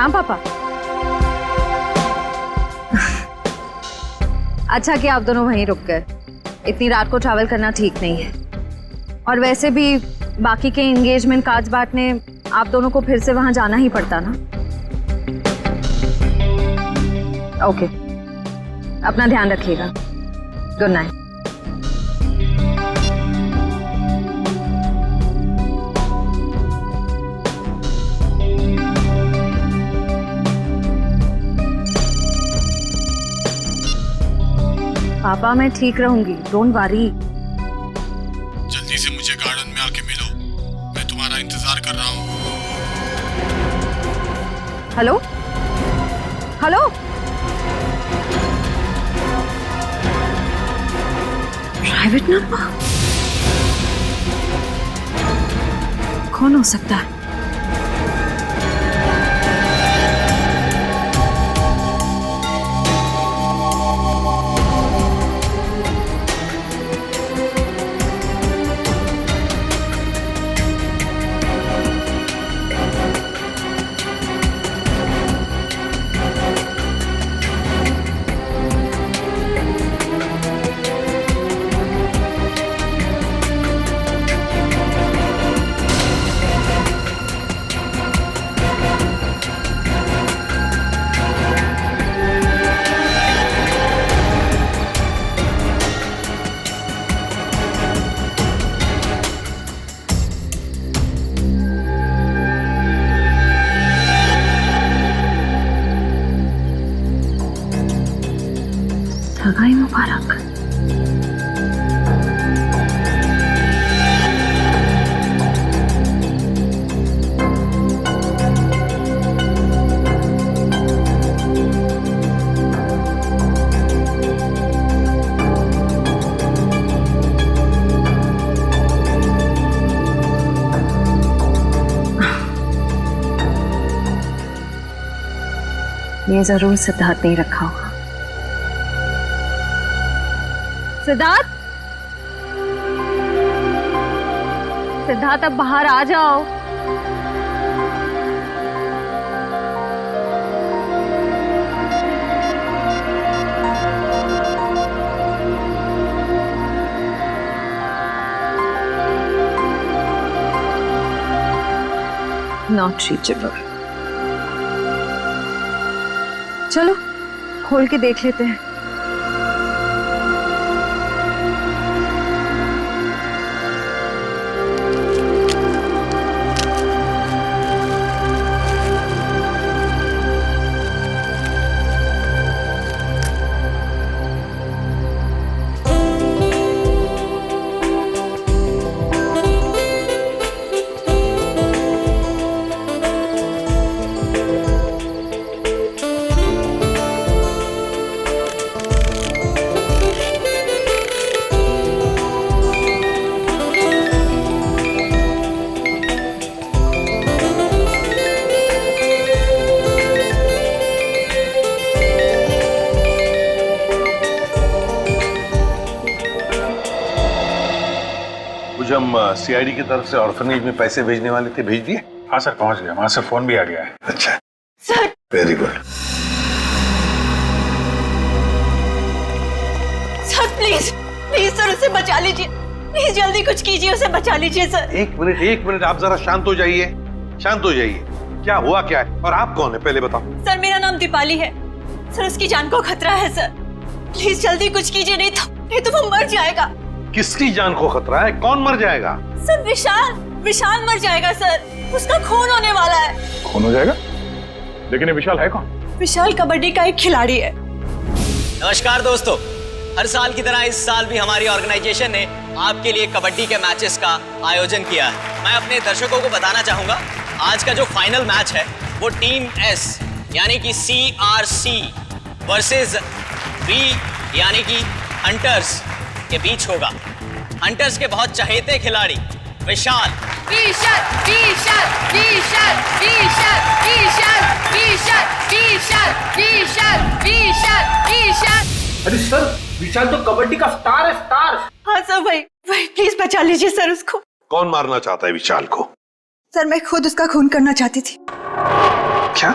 हाँ पापा। अच्छा कि आप दोनों वहीं रुक गए, इतनी रात को ट्रैवल करना ठीक नहीं है। और वैसे भी बाकी के एंगेजमेंट कार्ड्स बांटने आप दोनों को फिर से वहां जाना ही पड़ता ना। ओके, अपना ध्यान रखिएगा। Good night. पापा मैं ठीक रहूंगी, डोंट वरी। जल्दी से मुझे गार्डन में आके मिलो, मैं तुम्हारा इंतजार कर रहा हूँ। Hello hello, private number? कौन हो सकता है? सगाई मुबारक। ये जरूर सिद्धार्थ ने रखा होगा। सिद्धार्थ, सिद्धार्थ अब बाहर आ जाओ। Not reachable. चलो खोल के देख लेते हैं। हम सीआईडी की तरफ से ऑर्फनेज में पैसे भेजने वाले थे, भेज दिए? हाँ सर, पहुंच गया, वहां से फोन भी आ गया है। अच्छा sir, very good. Sir please please sir उसे बचा लीजिए, प्लीज जल्दी कुछ कीजिए, उसे बचा लीजिए सर। एक मिनट, आप जरा शांत हो जाइए, शांत हो जाइए। क्या हुआ क्या है और आप कौन है पहले बताओ। सर मेरा नाम दीपाली है सर, उसकी जान को खतरा है सर, प्लीज जल्दी कुछ कीजिए, नहीं तो वो मर जाएगा। किसकी जान को खतरा है? कौन मर जाएगा? सर विशाल मर जाएगा सर, उसका खून होने वाला है। खून हो जाएगा? लेकिन ये विशाल है कौन? विशाल कबड्डी का एक खिलाड़ी है। नमस्कार दोस्तों, हर साल की तरह इस साल भी हमारी ऑर्गेनाइजेशन ने आपके लिए कबड्डी के मैचेस का आयोजन किया है। मैं अपने दर्शकों को बताना चाहूंगा, आज का जो फाइनल मैच है वो टीम एस यानी कि CRC वर्सेस B यानी कि हंटर्स के बीच होगा। हंटर्स के बहुत चहेते खिलाड़ी विशाल अरे सर, विशाल तो कबड्डी का स्टार है, स्टार। हाँ सर, वही प्लीज बचा लीजिए सर उसको। कौन मारना चाहता है विशाल को? सर मैं खुद उसका खून करना चाहती थी। क्या?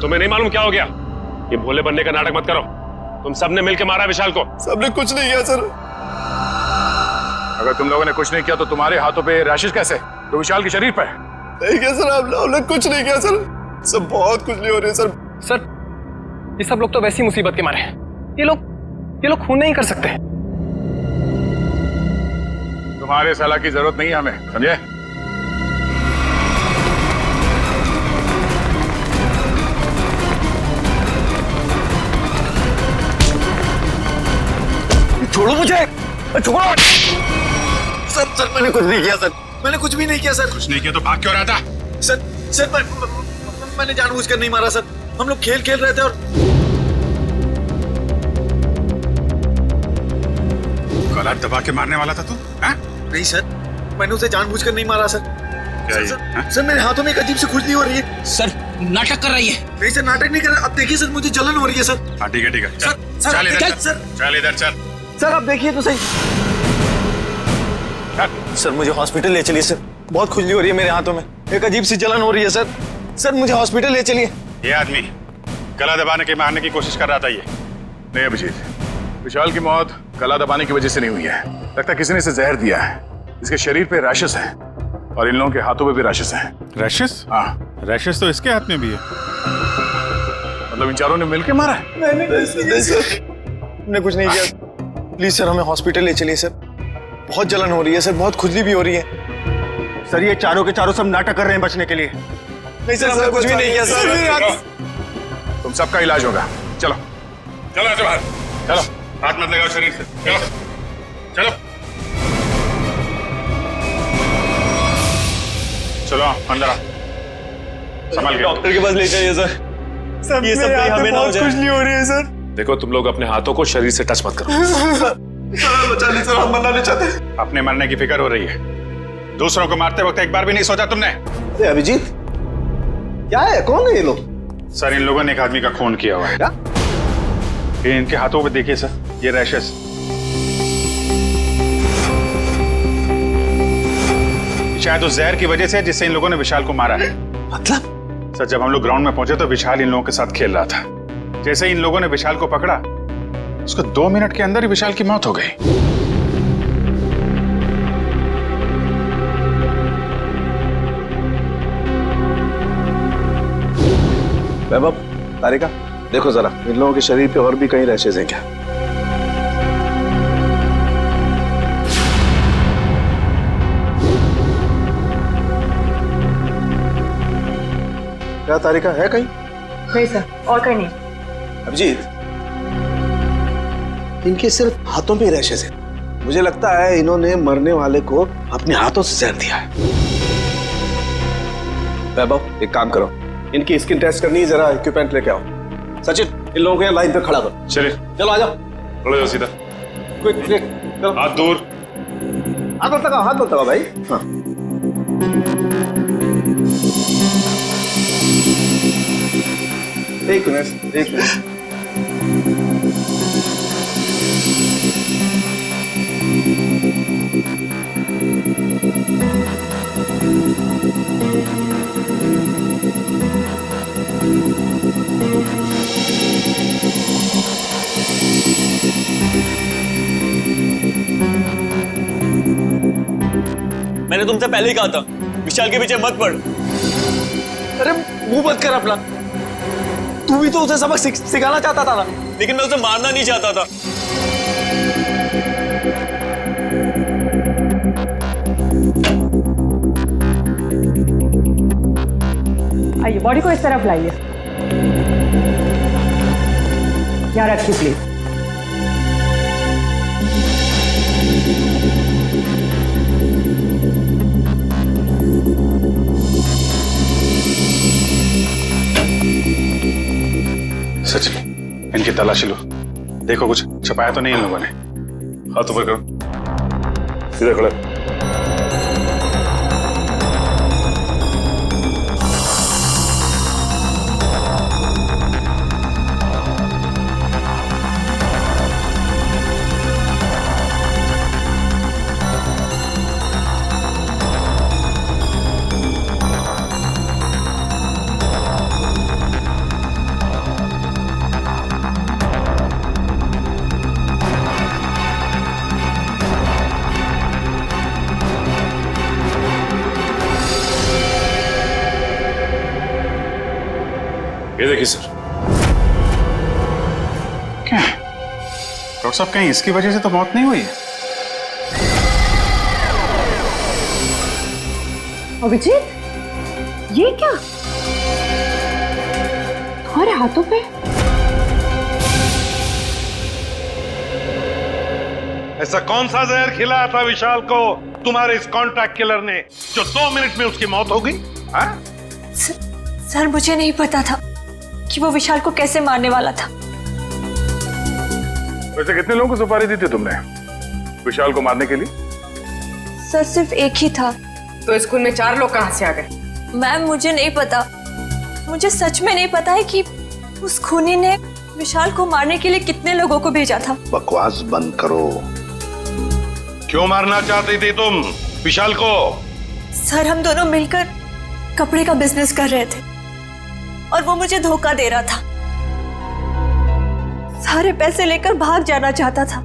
तुम्हें नहीं मालूम क्या हो गया? ये भोले बनने का नाटक मत करो। तुम सबने मिलकर मारा विशाल को। सबने कुछ नहीं किया सर। अगर तुम लोगों ने कुछ नहीं किया तो तुम्हारे हाथों पे रैशेस कैसे? तो विशाल के शरीर पर नहीं किया सर, आप लोगों ने कुछ नहीं किया सर। सब बहुत खुजली हो रही है सर। सर, ये सब लोग तो वैसी मुसीबत के मारे हैं। ये लोग खून नहीं कर सकते। तुम्हारे सलाह की जरूरत नहीं है हमें, समझे? छोड़ो मुझे, छोड़ो। सर मैंने कुछ नहीं किया सर, मैंने कुछ भी नहीं किया सर। कुछ नहीं किया तो भाग क्यों रहा था? सर मैंने जानबूझकर नहीं मारा सर। हम लोग खेल रहे थे और गला दबा के मारने वाला था तू? नहीं सर, मैंने उसे जानबूझकर नहीं मारा सर। सर मेरे हाथों में एक अजीब सी खुजली हो रही है। सर, नाटक कर रही है। नहीं सर, नाटक नहीं कर रहा। अब देखिए सर, मुझे जलन हो रही है सर। हाँ ठीक है सर चल इधर सर, चल इधर चल। सर आप देखिए तो सही। सर मुझे हॉस्पिटल ले चलिए सर, बहुत खुजली हो रही है मेरे हाथों में, एक अजीब सी जलन हो रही है सर। सर मुझे हॉस्पिटल ले चलिए। ये आदमी गला दबाने के मारने की कोशिश कर रहा था। ये नहीं अभिजीत, विशाल की मौत गला दबाने की वजह से नहीं हुई है। लगता है किसी ने इसे जहर दिया है। इसके शरीर पे रैशेस हैं और इन लोगों के हाथों पे भी रैशेस हैं। रैशेस? हाँ, रैशेस तो इसके हाथ में भी है। मतलब इन चारों ने मिलकर मारा है? नहीं सर, मैंने कुछ नहीं किया। प्लीज सर हमें हॉस्पिटल ले चलिए सर, बहुत जलन हो रही है सर, बहुत खुजली भी हो रही है। सर ये चारों के चारों सब नाटक कर रहे हैं बचने के लिए। नहीं सर, हमने कुछ भी नहीं किया सर। तुम सबका इलाज होगा। चलो चलो बाहर। चलो, हाथ मत लगाओ शरीर से। चलो चलो चलो अंदर आ। संभाल के। डॉक्टर के पास ले जाइए सर। सर ये सब हमें ना हो जाए। खुजली हो रही है सर। देखो, तुम लोग अपने हाथों को शरीर से टच मत करो। बचा ली सर, हम मरना नहीं चाहते। अपने मरने की फिक्र हो रही है, दूसरों को मारते वक्त एक बार भी नहीं सोचा तुमने? अभिजीत क्या है, कौन है ये लोग? सर इन लोगों ने एक आदमी का खून किया हुआ है। क्या? ये इनके हाथों पे देखिए सर, ये रैशेस। शायद उस जहर की वजह से जिससे इन लोगों ने विशाल को मारा है। मतलब? सर जब हम लोग ग्राउंड में पहुंचे तो विशाल इन लोगों के साथ खेल रहा था। जैसे ही इन लोगों ने विशाल को पकड़ा, उसको 2 मिनट के अंदर ही विशाल की मौत हो गई। वैभव, तारिका देखो जरा, इन लोगों के शरीर पे और भी कहीं रैशेज हैं क्या? क्या तारिका, है कहीं? नहीं सर, और कहीं नहीं। अभिजीत, इनके सिर्फ हाथों पे रैशेज हैं। मुझे लगता है इन्होंने मरने वाले को अपने हाथों से जहर दिया है। वैभव एक काम करो, इनकी स्किन टेस्ट करनी है, जरा इक्विपमेंट लेके आओ। सचिन इन लोगों को यहाँ लाइन पे खड़ा करो। चलिए चलो आ जाओ। खड़े जाओ सीधा। क्विक क्विक, चलो हाथ दूर। हाथ मत लगाओ, हाथ मत लगाओ भाई। हाँ एक मिनट, एक मिनट। मैंने तुमसे पहले ही कहा था, विशाल के पीछे मत पड़। अरे मुंह मत कर अपना, तू भी तो उसे सबक सिखाना चाहता था ना। लेकिन मैं उसे मारना नहीं चाहता था। आइए, बॉडी को इस तरफ लाइए। यहाँ रखिए प्लीज। सचिन इनकी तलाशी लो, देखो कुछ छुपाया तो नहीं इन लोगों ने। हाथ ऊपर करो, सीधे खड़े। ये देखिए सर। क्या डॉक्टर साहब, कहीं इसकी वजह से तो मौत नहीं हुई है? अभिजीत, ये क्या तुम्हारे हाथों पे? ऐसा कौन सा जहर खिलाया था विशाल को तुम्हारे इस कॉन्ट्रैक्ट किलर ने जो 2 मिनट में उसकी मौत हो गई? सर मुझे नहीं पता था कि वो विशाल को कैसे मारने वाला था। वैसे कितने लोगों को सुपारी दी थी तुमने विशाल को मारने के लिए? सर सिर्फ एक ही था। तो स्कूल में 4 लोग कहाँ से आ गए? मैम मुझे नहीं पता, मुझे सच में नहीं पता है कि उस खूनी ने विशाल को मारने के लिए कितने लोगों को भेजा था। बकवास बंद करो। क्यों मारना चाहती थी तुम विशाल को? सर हम दोनों मिलकर कपड़े का बिजनेस कर रहे थे और वो मुझे धोखा दे रहा था। सारे पैसे लेकर भाग जाना चाहता था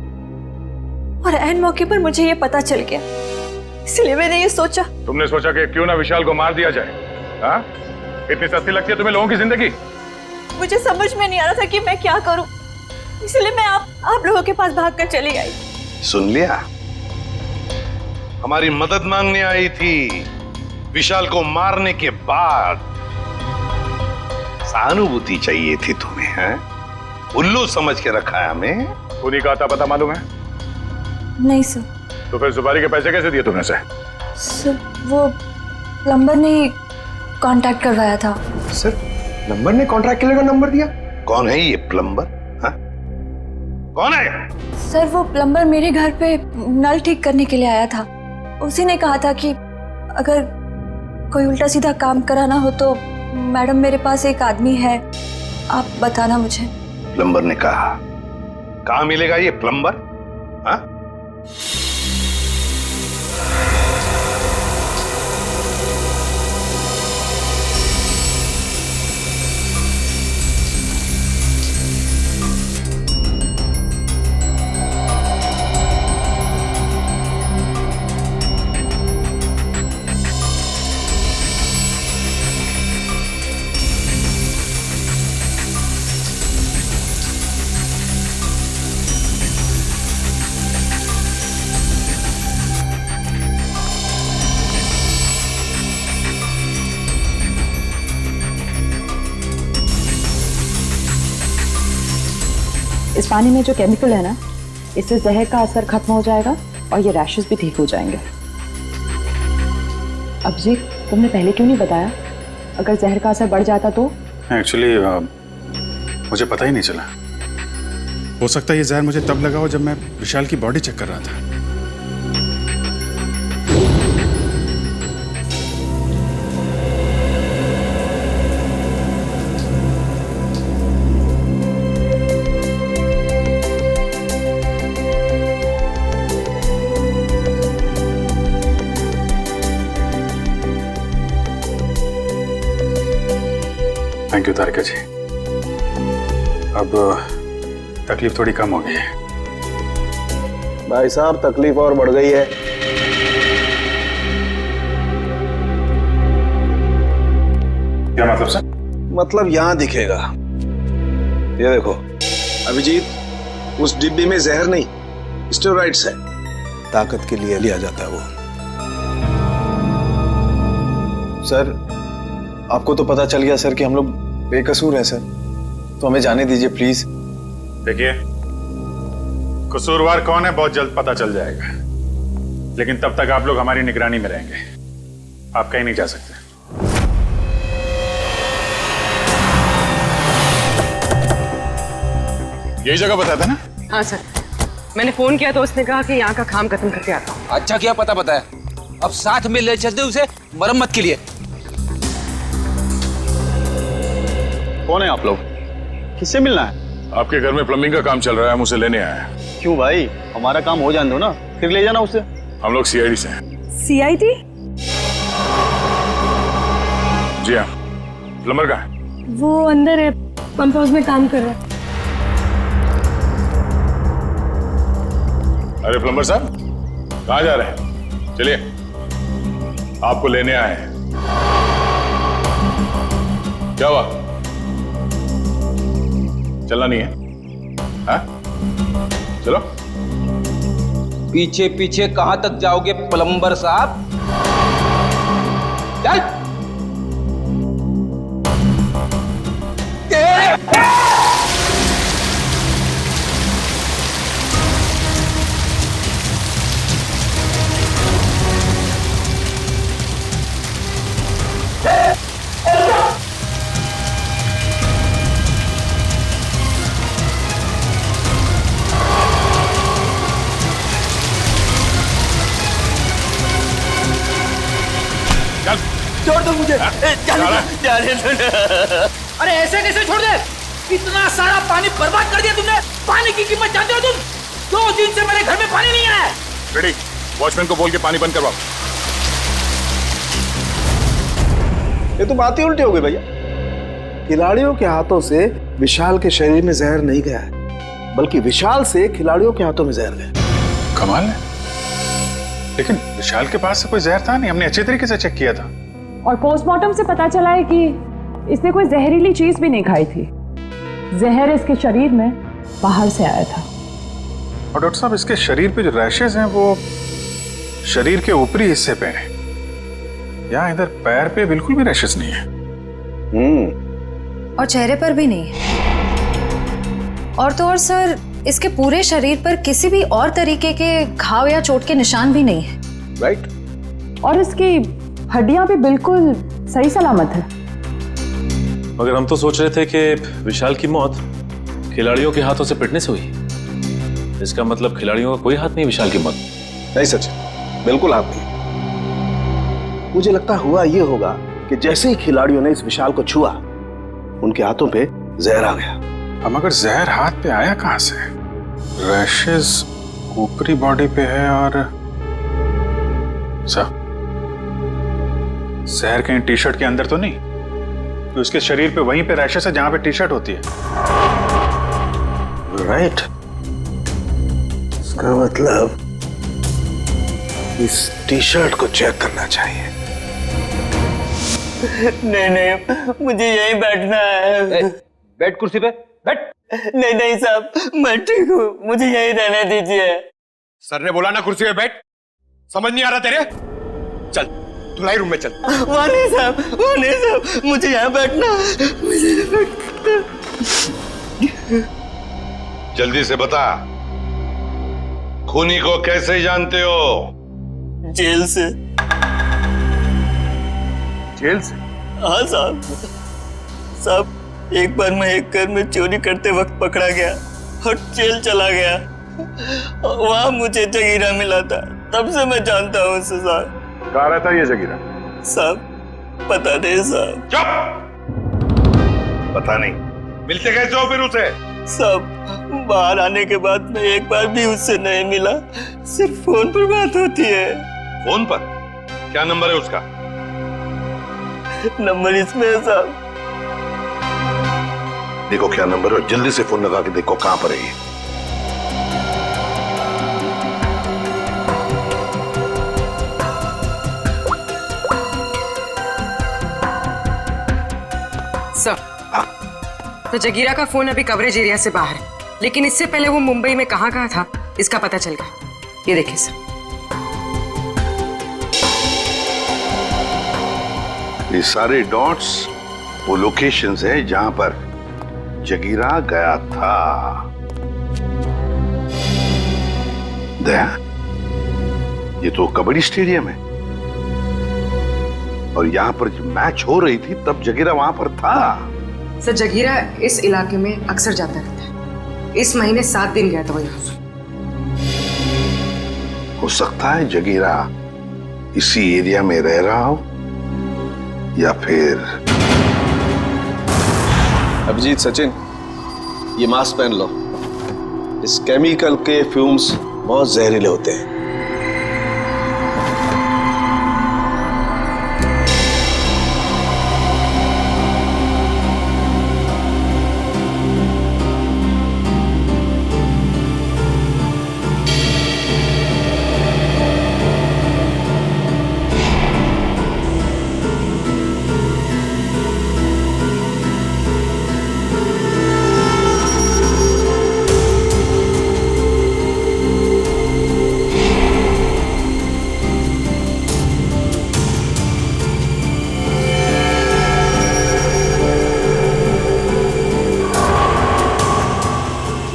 और ऐन मौके पर मुझे ये पता चल गया, इसलिए मैंने ये सोचा। तुमने सोचा कि क्यों ना विशाल को मार दिया जाए? हाँ? इतनी सस्ती लगती है तुम्हें लोगों की जिंदगी? मुझे समझ में नहीं आ रहा था कि मैं क्या करूं, इसलिए मैं आप लोगों के पास भागकर चली आई। सुन लिया, हमारी मदद मांगने आई थी विशाल को मारने के बाद। सहानुभूति चाहिए थी तुम्हें, हैं? उल्लू समझ के रखा है हमें। उन्हीं का आता पता मालूम है? नहीं सर। तो फिर सुपारी के पैसे कैसे दिए तुमने से? सर वो प्लम्बर ने कांटेक्ट करवाया था। सर प्लम्बर ने कॉन्ट्रैक्ट किलर का नंबर दिया? कौन है ये प्लम्बर? हाँ? कौन है? सर वो प्लम्बर मेरे घर पे नल ठीक करने के लिए आया था। उसी ने कहा था कि अगर कोई उल्टा सीधा काम कराना हो तो मैडम मेरे पास एक आदमी है, आप बताना मुझे। प्लम्बर ने कहा? कहाँ मिलेगा ये प्लम्बर? हाँ? इस पानी में जो केमिकल है ना, इससे जहर का असर खत्म हो जाएगा और ये रैशेस भी ठीक हो जाएंगे। अभिजीत, तुमने पहले क्यों नहीं बताया? अगर जहर का असर बढ़ जाता तो? एक्चुअली मुझे पता ही नहीं चला। हो सकता है ये जहर मुझे तब लगा हो जब मैं विशाल की बॉडी चेक कर रहा था। थैंक यू तारिका जी। अब तकलीफ थोड़ी कम हो गई है। भाई साहब तकलीफ और बढ़ गई है। क्या मतलब सर? मतलब यहां दिखेगा। ये देखो अभिजीत, उस डिब्बे में जहर नहीं, स्टेरॉइड्स है। ताकत के लिए लिया जाता है वो। सर आपको तो पता चल गया सर कि हम लोग बेकसूर हैं सर, तो हमें जाने दीजिए प्लीज। देखिए, कसूरवार कौन है बहुत जल्द पता चल जाएगा, लेकिन तब तक आप लोग हमारी निगरानी में रहेंगे। आप कहीं नहीं जा सकते। यही जगह बताया था ना? हाँ सर, मैंने फोन किया तो उसने कहा कि यहाँ का काम खत्म करके आता हूँ। अच्छा किया पता बताया, अब साथ में ले चलते उसे मरम्मत के लिए। कौन है आप लोग? किससे मिलना है? आपके घर में प्लम्बिंग का काम चल रहा है, हम उसे लेने आए हैं। क्यों भाई, हमारा काम हो जाने दो ना, फिर ले जाना उसे। हम लोग सीआईडी से हैं। सीआईडी? जी हाँ। प्लम्बर कहाँ है? वो अंदर है, पंप हाउस में काम कर रहा है। अरे प्लम्बर साहब, कहाँ जा रहे हैं? चलिए, आपको लेने आए हैं। क्या हुआ? चलना नहीं है? हाँ? चलो। पीछे पीछे कहां तक जाओगे प्लम्बर साहब? चल। छोड़ दो मुझे। अरे ऐसे कैसे छोड़ दे? इतना सारा पानी बर्बाद कर दिया तुमने। पानी की कीमत जानते हो तुम? 2 दिन से मेरे घर में पानी नहीं आया। रेडी, वॉचमैन को बोल के पानी बंद करवाओ। ये तो बात ही उल्टी हो गई भैया। खिलाड़ियों के हाथों से विशाल के शरीर में जहर नहीं गया है, बल्कि विशाल से खिलाड़ियों के हाथों में जहर गया। कमाल है, लेकिन विशाल के पास से कोई जहर था नहीं। हमने अच्छे तरीके से चेक किया था। और पोस्टमार्टम से पता चला है कि इसने कोई जहरीली चीज भी नहीं खाई थी। जहर इसके शरीर में बाहर से आया था। और डॉक्टर साहब, इसके शरीर पे जो रैशेज हैं वो शरीर के ऊपरी हिस्से पे हैं। यहाँ इधर पैर पे बिल्कुल भी रैशेज नहीं है। और चेहरे पर भी नहीं है। और तो और सर, इसके पूरे शरीर पर किसी भी और तरीके के घाव या चोट के निशान भी नहीं है। राइट। और इसकी हड्डियां भी बिल्कुल सही सलामत है। मगर हम तो सोच रहे थे कि विशाल की मौत खिलाड़ियों के हाथों से पिटने से हुई। इसका मतलब खिलाड़ियों का कोई हाथ नहीं विशाल की मौत? नहीं सचिन, बिल्कुल हाथ नहीं। मुझे लगता हुआ ये होगा कि जैसे ही खिलाड़ियों ने इस विशाल को छुआ, उनके हाथों पे जहर आ गया। हम अगर जहर हाथ पे आया कहां से? रैशेज ऊपरी बॉडी पे है और जहर कहीं टी शर्ट के अंदर तो नहीं? तो उसके शरीर पे वहीं पे रैशेज है जहां पे टी शर्ट होती है। राइट। इसका मतलब इस टी शर्ट को चेक करना चाहिए। नहीं, मुझे यहीं बैठना है। बैठ कुर्सी पे, बैठ। नहीं साहब, मैं ठीक हूँ, मुझे यहीं रहने दीजिए। सर ने बोला ना कुर्सी पे बैठ। समझ नहीं आ रहा तेरे? चल धुलाई रूम में चल। वहाँ नहीं साहब, मुझे यहाँ बैठना है, मुझे यहाँ बैठना। जल्दी से बता, खूनी को कैसे जानते हो? जेल से। जेल से? हाँ साहब, एक बार मैं एक घर में चोरी करते वक्त पकड़ा गया और जेल चला गया। वहां मुझे जगीरा मिला था, तब से मैं जानता हूँ उसे साहब। कहाँ रहता है ये जगीरा? साहब पता नहीं साहब। चुप! पता नहीं? मिलते कैसे हो फिर उसे? साहब बाहर आने के बाद मैं एक बार भी उससे नहीं मिला, सिर्फ फोन पर बात होती है। फोन पर? क्या नंबर है उसका? नंबर इसमें है साहब। देखो क्या नंबर है, जल्दी से फोन लगा के देखो कहां पर है ये। सर, तो जगीरा का फोन अभी कवरेज एरिया से बाहर है, लेकिन इससे पहले वो मुंबई में कहाँ था इसका पता चल गया। ये देखिए सर। ये सारे डॉट्स वो लोकेशंस हैं जहां पर जगीरा गया था। दया, ये तो कबड्डी स्टेडियम है और यहां पर जब मैच हो रही थी तब जगीरा वहां पर था। सर जगीरा इस इलाके में अक्सर जाता रहता है। इस महीने 7 दिन गया था वो यहाँ से। हो सकता है जगीरा इसी एरिया में रह रहा हो या फिर। अभिजीत, सचिन, ये मास्क पहन लो। इस केमिकल के फ्यूम्स बहुत जहरीले होते हैं।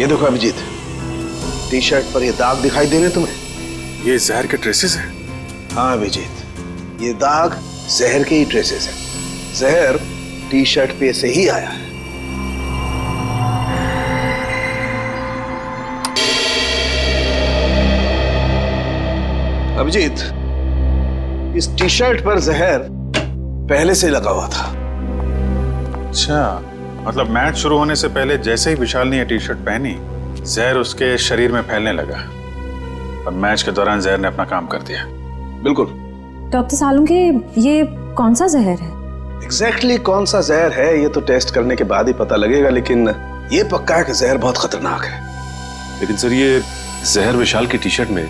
ये देखो अभिजीत, टी शर्ट पर ये दाग दिखाई दे रहे तुम्हें? ये जहर के ट्रेसेस हैं? हाँ अभिजीत, ये दाग जहर के ही ट्रेसेस हैं। जहर टी शर्ट पे से ही आया है। अभिजीत, इस टी शर्ट पर जहर पहले से लगा हुआ था। अच्छा, मतलब मैच शुरू होने से पहले जैसे ही विशाल ने ये टी शर्ट पहनी, जहर उसके शरीर में फैलने लगा और मैच के दौरान जहर ने अपना काम कर दिया। बिल्कुल। डॉक्टर सालुंके, ये कौन सा जहर है? एग्जैक्टली कौन सा जहर है ये तो टेस्ट करने के बाद ही पता लगेगा, लेकिन ये पक्का है कि जहर बहुत खतरनाक है। लेकिन सर, ये जहर विशाल की टी शर्ट में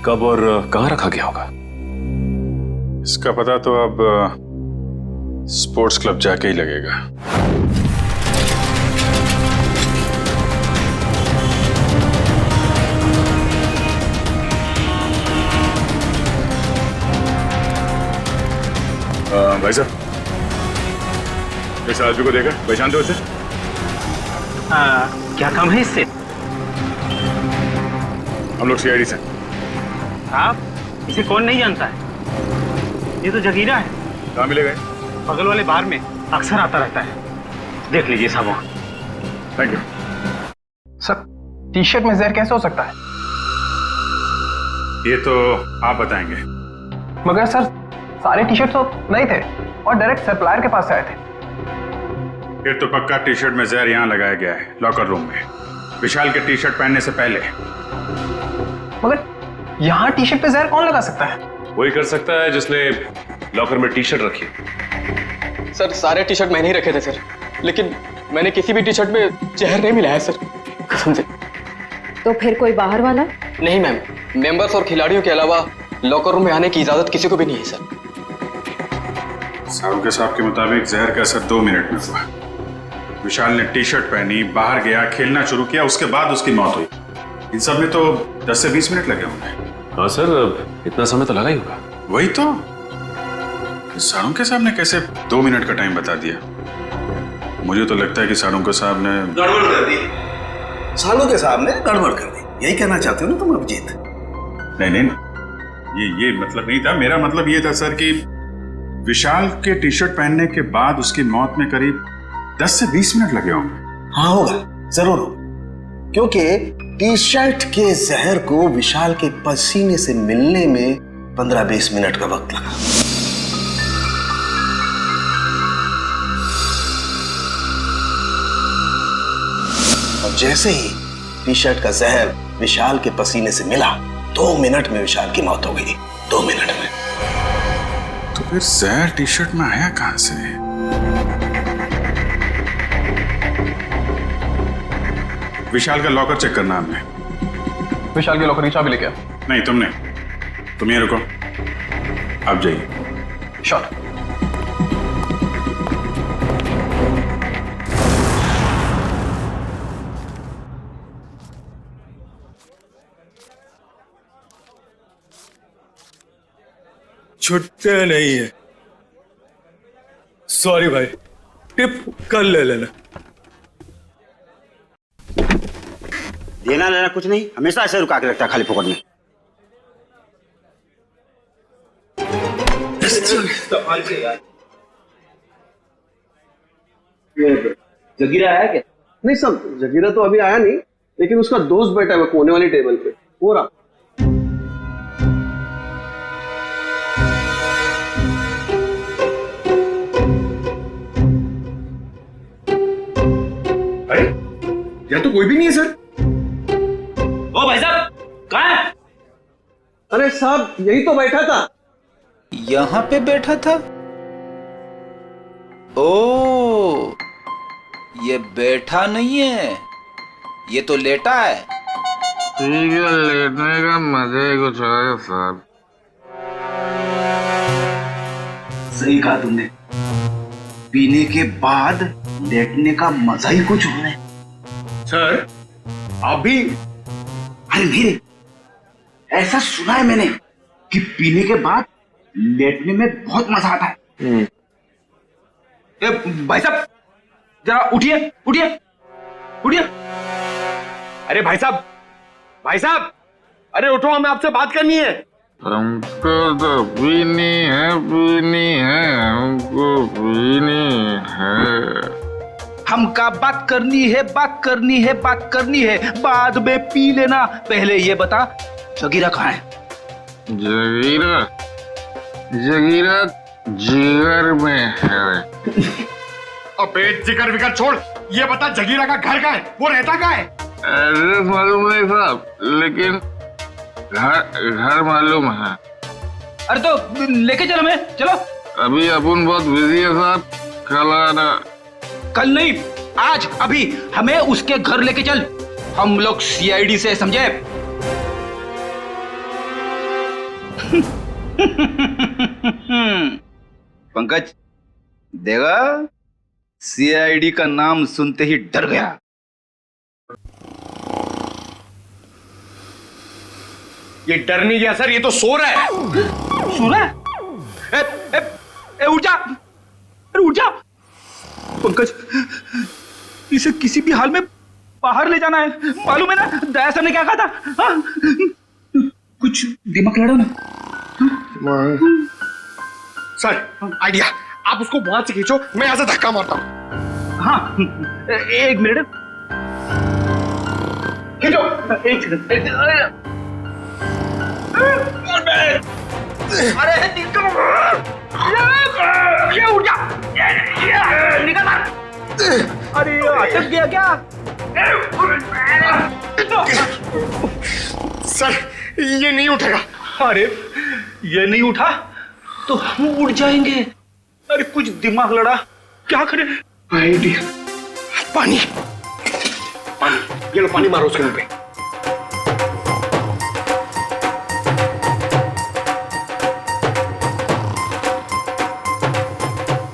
कब और कहां रखा गया होगा? इसका पता तो अब स्पोर्ट्स क्लब जाके ही लगेगा। भाई साहब, इस आदमी को देखा, पहचानते हो इसे? क्या काम है इससे? हम लोग सीआईडी से। आप इसे कौन नहीं जानता है? ये तो जगीरा है। कहाँ मिले गए? बगल वाले बार में अक्सर आता रहता है, देख लीजिए साहब। Thank you sir. T shirt में जहर कैसे हो सकता है? ये तो आप बताएंगे। मगर सर, सारे टी शर्ट तो नहीं थे और डायरेक्ट सप्लायर के पास से आए थे। फिर तो पक्का टी शर्ट में जहर यहाँ लगाया गया है, लॉकर रूम में, विशाल के टी शर्ट पहनने से पहले। मगर यहाँ टी शर्ट पे जहर कौन लगा सकता है? वही कर सकता है जिसने लॉकर में टी शर्ट रखी। सर, सारे टी शर्ट मैंने ही रखे थे सर, लेकिन मैंने किसी भी टी शर्ट में जहर नहीं मिलाया सर, कसम से। तो फिर कोई बाहर वाला? नहीं मैम, मेंबर्स और खिलाड़ियों के अलावा लॉकर रूम में आने की इजाजत किसी को भी नहीं है सर। साहब के मुताबिक जहर का असर 2 मिनट में हुआ। विशाल ने टी शर्ट पहनी, बाहर गया, खेलना शुरू किया, उसके बाद उसकी मौत हुई। इन सब में तो 10 से 20 मिनट लगे होंगे। हाँ सर, इतना समय तो लगा ही होगा। वही तो, साळुंके साहब ने कैसे 2 मिनट का टाइम बता दिया? मुझे तो लगता है कि साळुंके साहब ने गड़बड़ कर दी। साळुंके साहब ने गड़बड़ कर दी, यही कहना चाहते हो ना तुम अभिजीत? नहीं, ये मतलब नहीं था। मेरा मतलब ये था सर कि विशाल के टी शर्ट पहनने के बाद उसकी मौत में करीब 10 से 20 मिनट लगे होंगे। हाँ होगा, जरूर होगा, क्योंकि टी शर्ट के जहर को विशाल के पसीने से मिलने में 15-20 मिनट का वक्त लगा। और जैसे ही टी शर्ट का जहर विशाल के पसीने से मिला, 2 मिनट में विशाल की मौत हो गई। 2 मिनट में। तो फिर जहर टी शर्ट में आया कहां से? विशाल का लॉकर चेक करना हमने। विशाल के लॉकर की चाबी लेके आ। नहीं, तुमने। तुम ये रुको, आप जाइए। शॉट। छुट्टे नहीं है। सॉरी भाई, टिप कल ले लेना। देना लेना कुछ नहीं, हमेशा ऐसे रुका के रखता है खाली फोकट में। जगीरा आया क्या? नहीं सब, जगीरा तो अभी आया नहीं, लेकिन उसका दोस्त बैठा है कोने वाली टेबल पे, हो रहा। अरे यहाँ तो कोई भी नहीं है सर। ओ भाई साहब, कहाँ है? अरे साहब, यही तो बैठा था। यहाँ पे बैठा था? ओ, ये बैठा नहीं है, ये तो लेटा है। ठीक है, लेटने का मजा ही कुछ है साहब। सही कहा तुमने, पीने के बाद लेटने का मजा ही कुछ और है। सर, आप भी? अरे मेरे, ऐसा सुना है मैंने कि पीने के बाद लेटने में बहुत मजा आता है। भाई साहब, जरा उठिए उठिए उठिए। अरे भाई साहब, अरे उठो, हमें आपसे बात करनी है। हमको तो पीनी है, हमको पीनी है। हमका बात करनी है, बाद में पी लेना। पहले ये बता, जगीरा कहाँ है? जगीरा जिगर में है। अबे जिगर विगर छोड़, ये बता जगीरा का घर कहाँ है, वो रहता कहाँ है? एड्रेस मालूम नहीं साहब, लेकिन घर मालूम है। अरे तो लेके चलो, हमें चलो। अभी अपन बहुत बिजी है साहब, कल आना। कल नहीं, आज, अभी हमें उसके घर लेके चल। हम लोग सीआईडी से, समझे? पंकज देगा, सीआईडी का नाम सुनते ही डर गया। ये डर नहीं गया सर, ये तो सो रहा है। सो रहा है? उठ जा, अरे उठ जा। पंकज, इसे किसी भी हाल में बाहर ले जाना है, मालूम है ना दया सर ने क्या कहा था? हाँ? कुछ दिमाग लड़ो ना। सर आइडिया, आप उसको वहां से खींचो, मैं यहां से धक्का मारता हूं। हाँ, एक मिनट, खींचो। अरे ये उठ जा, निकल। अरे अटक गया क्या? सर ये नहीं उठेगा। अरे ये नहीं उठा तो हम उड़ जाएंगे। अरे कुछ दिमाग लड़ा, क्या करें? आइडिया, पानी, ये लो पानी मारो उसके मुंह पे।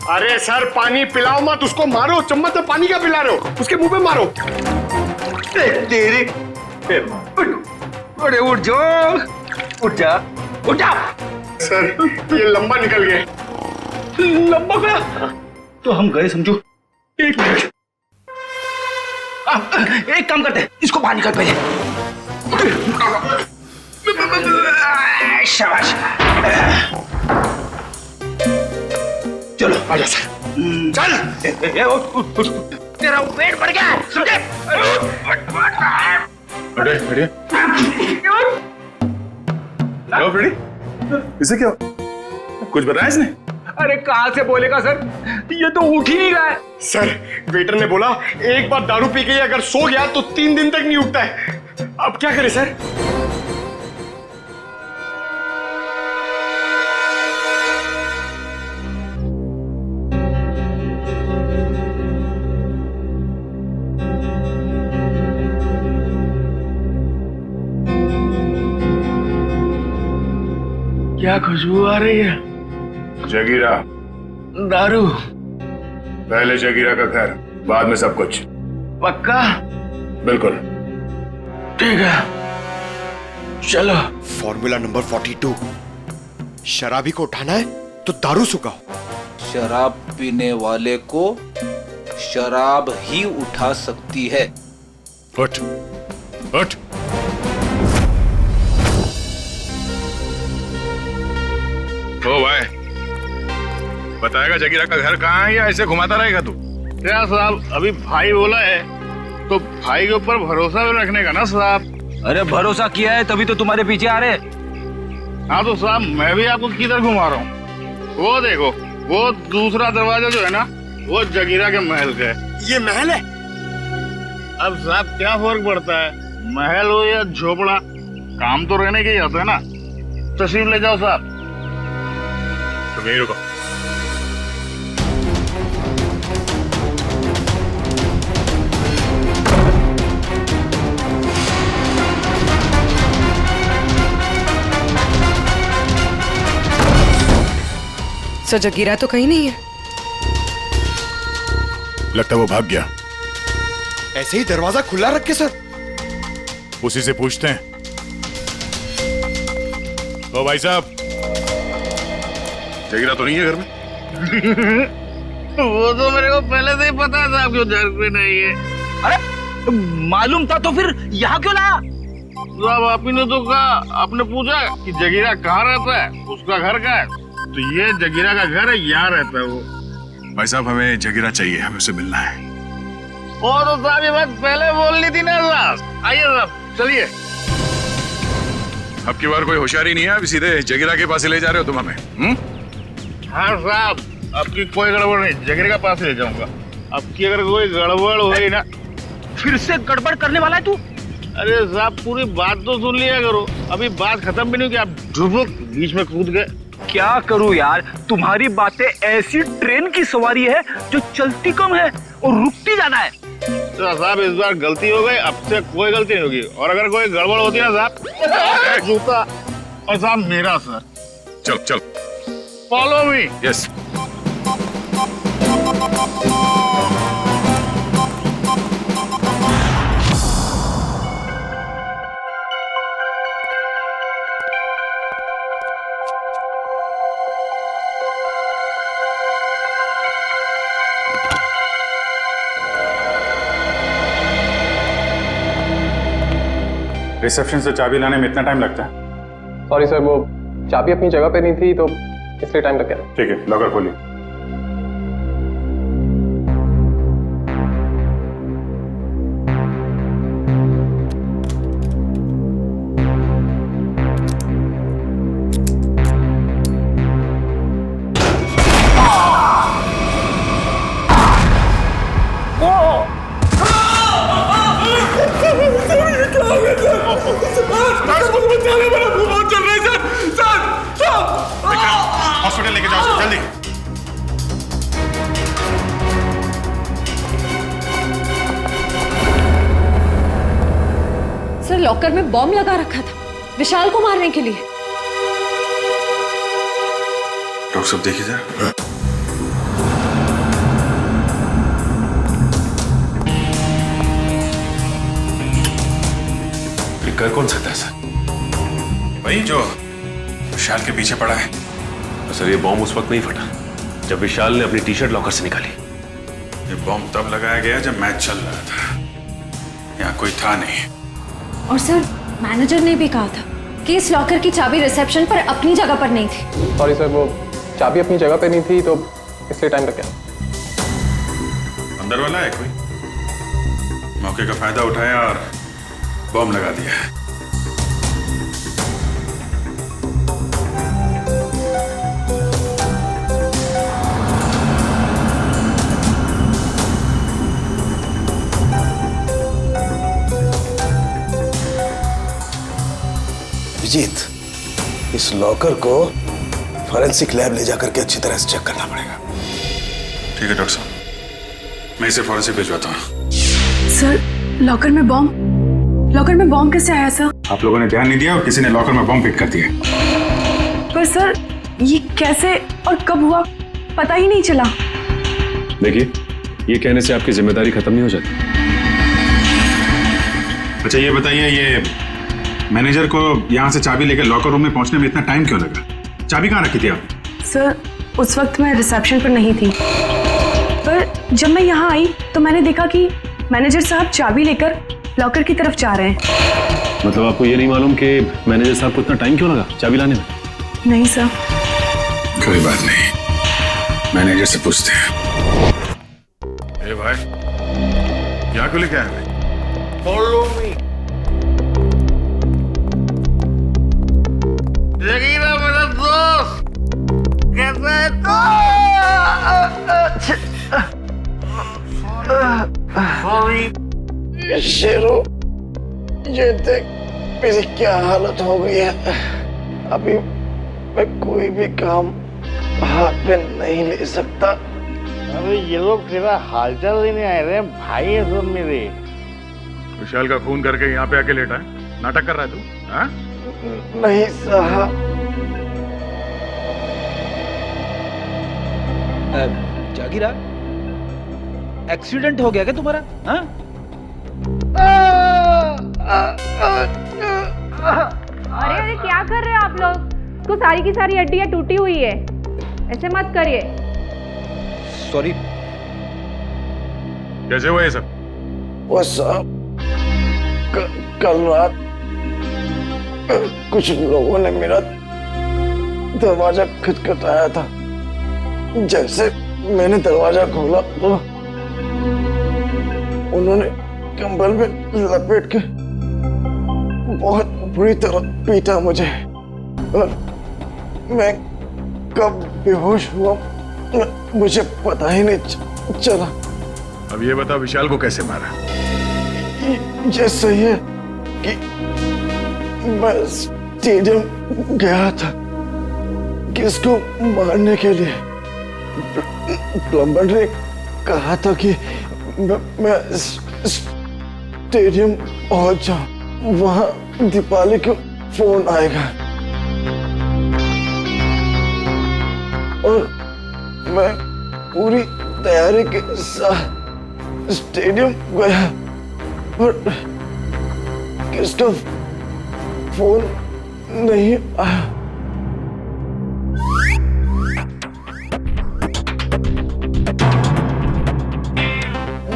अरे सर पानी पिलाओ मत उसको, मारो, चम्मच में पानी क्या पिला रहे हो, उसके मुंह पे मारो। तेरे अरे उठ जा, उठ जा, उठ जा। सर ये लंबा निकल गया। लंबा गया तो हम गए समझो। एक मिनट, एक काम करते हैं, इसको बाहर निकाल पहले। शाबाश, चलो आजा सर, चल। उठ, तेरा वेट बढ़ गया, समझे? हेलो फ्रेडी, इसे क्या कुछ बताया इसने? अरे कहां से बोलेगा सर, ये तो उठ ही नहीं रहा है। सर वेटर ने बोला एक बार दारू पी के अगर सो गया तो 3 दिन तक नहीं उठता है। अब क्या करें सर? क्या खुशबू आ रही है? जगीरा, दारू। पहले जगीरा का घर, बाद में सब कुछ। पक्का? बिल्कुल। ठीक है, चलो। फॉर्मूला नंबर 42, शराबी को उठाना है तो दारू सुखाओ। शराब पीने वाले को शराब ही उठा सकती है। उठ, उठ। ओ भाई, बताएगा जगीरा का घर कहाँ है या ऐसे घुमाता रहेगा तू? क्या साहब, अभी भाई बोला है तो भाई के ऊपर भरोसा भी रखने का ना साहब। अरे भरोसा किया है तभी तो तुम्हारे पीछे आ रहे। हाँ तो साहब मैं भी आपको किधर घुमा रहा हूँ, वो देखो, वो दूसरा दरवाजा जो है ना, वो जगीरा के महल का है। ये महल है? अब साहब क्या फर्क पड़ता है, महल हो या झोपड़ा, काम तो रहने के ही होता है ना। तशरीफ ले जाओ साहब। तुम यहीं रुको। सर जगीरा तो कहीं नहीं है। लगता है वो भाग गया। ऐसे ही दरवाजा खुला रख के सर? उसी से पूछते हैं। ओ भाई साहब, जगीरा तो नहीं है घर में? वो तो मेरे को पहले से ही पता था आपको घर पे नहीं है। अरे मालूम था तो फिर यहाँ क्यों लाया? साहब आप ही ने तो कहा, आपने पूछा कि जगीरा कहाँ रहता है, उसका घर कहाँ है, तो ये जगीरा का घर है, यहाँ रहता है वो। भाई साहब हमें जगीरा चाहिए, हमें उससे मिलना है। और तो साहब ये बात पहले बोलनी थी ना साहब। आइए साहब चलिए। अब की बार कोई होशियारी नहीं है, अभी सीधे जगीरा के पास ही ले जा रहे हो तुम हमें? हाँ साहब आपकी कोई गड़बड़ नहीं, जगीरा के पास ले जाऊंगा। आपकी अगर कोई गड़बड़ हुई ना। फिर से गड़बड़ करने वाला है तू? अरे साहब पूरी बात तो सुन लिया करो, अभी बात खत्म भी नहीं हुई कि आप ढुबुक बीच में कूद गए। क्या करूं यार, तुम्हारी बातें ऐसी ट्रेन की सवारी है जो चलती कम है और रुकती ज्यादा है। तो साहब इस बार गलती हो गई, अब से कोई गलती नहीं होगी, और अगर कोई गड़बड़ होती है ना साहब जूता और साहब मेरा सर। चल चल फॉलो मी। यस। रिसेप्शन से चाबी लाने में इतना टाइम लगता है? सॉरी सर, वो चाबी अपनी जगह पे नहीं थी तो इसलिए टाइम लग गया। ठीक है, लॉकर खोलिए। हॉस्पिटल लेके जाओ जल्दी। सर लॉकर में बॉम्ब लगा रखा था विशाल को मारने के लिए। डॉक्टर साहब देखिए जरा। कर कौन सकता है सर? वही जो विशाल के पीछे पड़ा है। सर ये बॉम्ब उस वक्त नहीं फटा जब विशाल ने अपनी टी शर्ट लॉकर से निकाली। ये बॉम्ब तब लगाया गया जब मैच चल रहा था, यहाँ कोई था नहीं। और सर मैनेजर ने भी कहा था कि इस लॉकर की चाबी रिसेप्शन पर अपनी जगह पर नहीं थी। सॉरी सर, वो चाबी अपनी जगह पे नहीं थी तो इसलिए टाइम लग गया। अंदर वाला है कोई? मौके का फायदा उठाया और बॉम्ब लगा दिया। अभिजीत, इस लॉकर को फॉरेंसिक लैब ले जाकर के अच्छी तरह से चेक करना पड़ेगा। ठीक है डॉक्टर साहब, मैं इसे फॉरेंसिक भिजवाता हूँ। सर लॉकर में बॉम्ब कैसे आया सर? आप लोगों ने ध्यान नहीं दिया और किसी ने लॉकर में बॉम्ब फिट कर दिया। पर सर ये कैसे और कब हुआ पता ही नहीं चला। देखिए ये कहने से आपकी जिम्मेदारी खत्म नहीं हो जाती। अच्छा ये बताइए, ये मैनेजर को यहाँ से चाबी लेकर लॉकर रूम में पहुंचने में इतना टाइम क्यों लगा? चाबी कहाँ रखी थी आप? सर उस वक्त मैं रिसेप्शन पर नहीं थी, पर जब मैं यहाँ आई तो मैंने देखा कि मैनेजर साहब चाबी लेकर लॉकर की तरफ जा रहे हैं। मतलब आपको ये नहीं मालूम कि मैनेजर साहब को इतना टाइम क्यों लगा चाबी लाने में? नहीं सर। कोई बात नहीं, मैनेजर से पूछते हैं। ए भाई यहाँ क्यों लेके आए? Follow me. जगीरा मेरा दोस्त कैसा है तो? शेरो ये देख मेरी क्या हालत हो गई है। अभी मैं कोई भी काम हाथ में नहीं ले सकता। अरे ये लोग तेरा हालचाल लेने आए रहे भाई है सब मेरे। विशाल का खून करके यहाँ पे आके लेटा है, नाटक कर रहा है तू? हाँ? नहीं साहब। जागीरा एक्सीडेंट हो गया क्या तुम्हारा? हाँ? अरे अरे क्या कर रहे हो आप लोग? तो सारी की सारी हड्डियां टूटी हुई है, ऐसे मत करिए। सॉरी। कैसे हुआ ये सब? वो साहब कल रात कुछ लोगों ने मेरा दरवाजा खटखटाया था। जैसे मैंने दरवाजा खोला तो उन्होंने कंबल में लपेट के बहुत बुरी तरह पीटा मुझे और मैं कब बेहोश हुआ मुझे पता ही नहीं चला। अब ये बताओ विशाल को कैसे मारा? ये सही है कि मैं स्टेडियम गया था किसको मारने के लिए। प्लम्बर ने कहा था कि मैं स्टेडियम पहुंच जाऊं, वहां दीपाली को फोन आएगा और मैं पूरी तैयारी के साथ स्टेडियम गया और किसका फोन नहीं आया।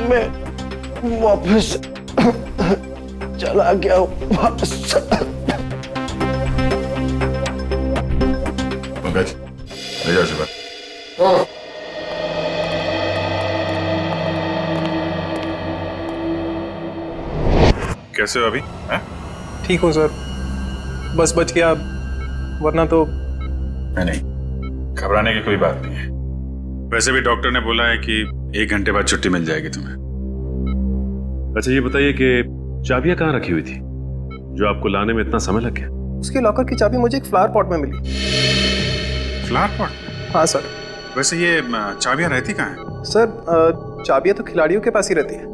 मैं वापस चला गया वापस। पंकज ले जाओ सुबह। कैसे हो अभी? ठीक हूँ सर, बस बच गया, वरना तो नहीं, घबराने की कोई बात नहीं है। वैसे भी डॉक्टर ने बोला है कि 1 घंटे बाद छुट्टी मिल जाएगी तुम्हें। अच्छा ये बताइए कि चाबियां कहाँ रखी हुई थी जो आपको लाने में इतना समय लग गया? उसके लॉकर की चाबी मुझे एक फ्लावर पॉट में मिली। Flower pot? हाँ सर। वैसे ये चाबियां रहती कहाँ हैं? सर चाबियां तो खिलाड़ियों के पास ही रहती है,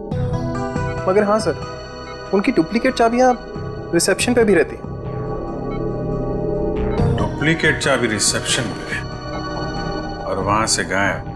मगर हाँ सर उनकी डुप्लीकेट चाबियां रिसेप्शन पे भी रहती हैं। डुप्लीकेट चाबी रिसेप्शन पे और वहां से गायब।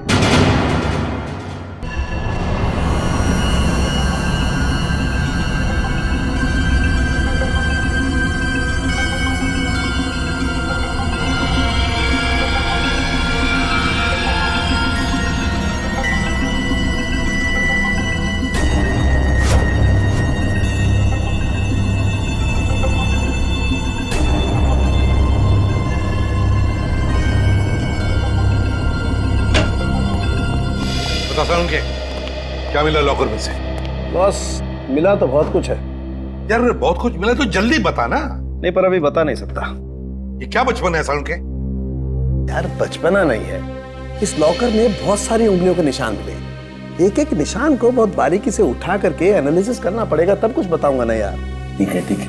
के क्या मिला लॉकर में से? बॉस मिला तो बहुत कुछ है यार। बहुत कुछ मिला तो जल्दी बता ना। नहीं पर अभी बता नहीं सकता। ये क्या बचपन है सालुंके? यार बचपना नहीं है, इस लॉकर में बहुत सारी उंगलियों के निशान मिले। एक एक निशान को बहुत बारीकी से उठा करके एनालिसिस करना पड़ेगा, तब कुछ बताऊंगा ना यार। ठीक है ठीक है।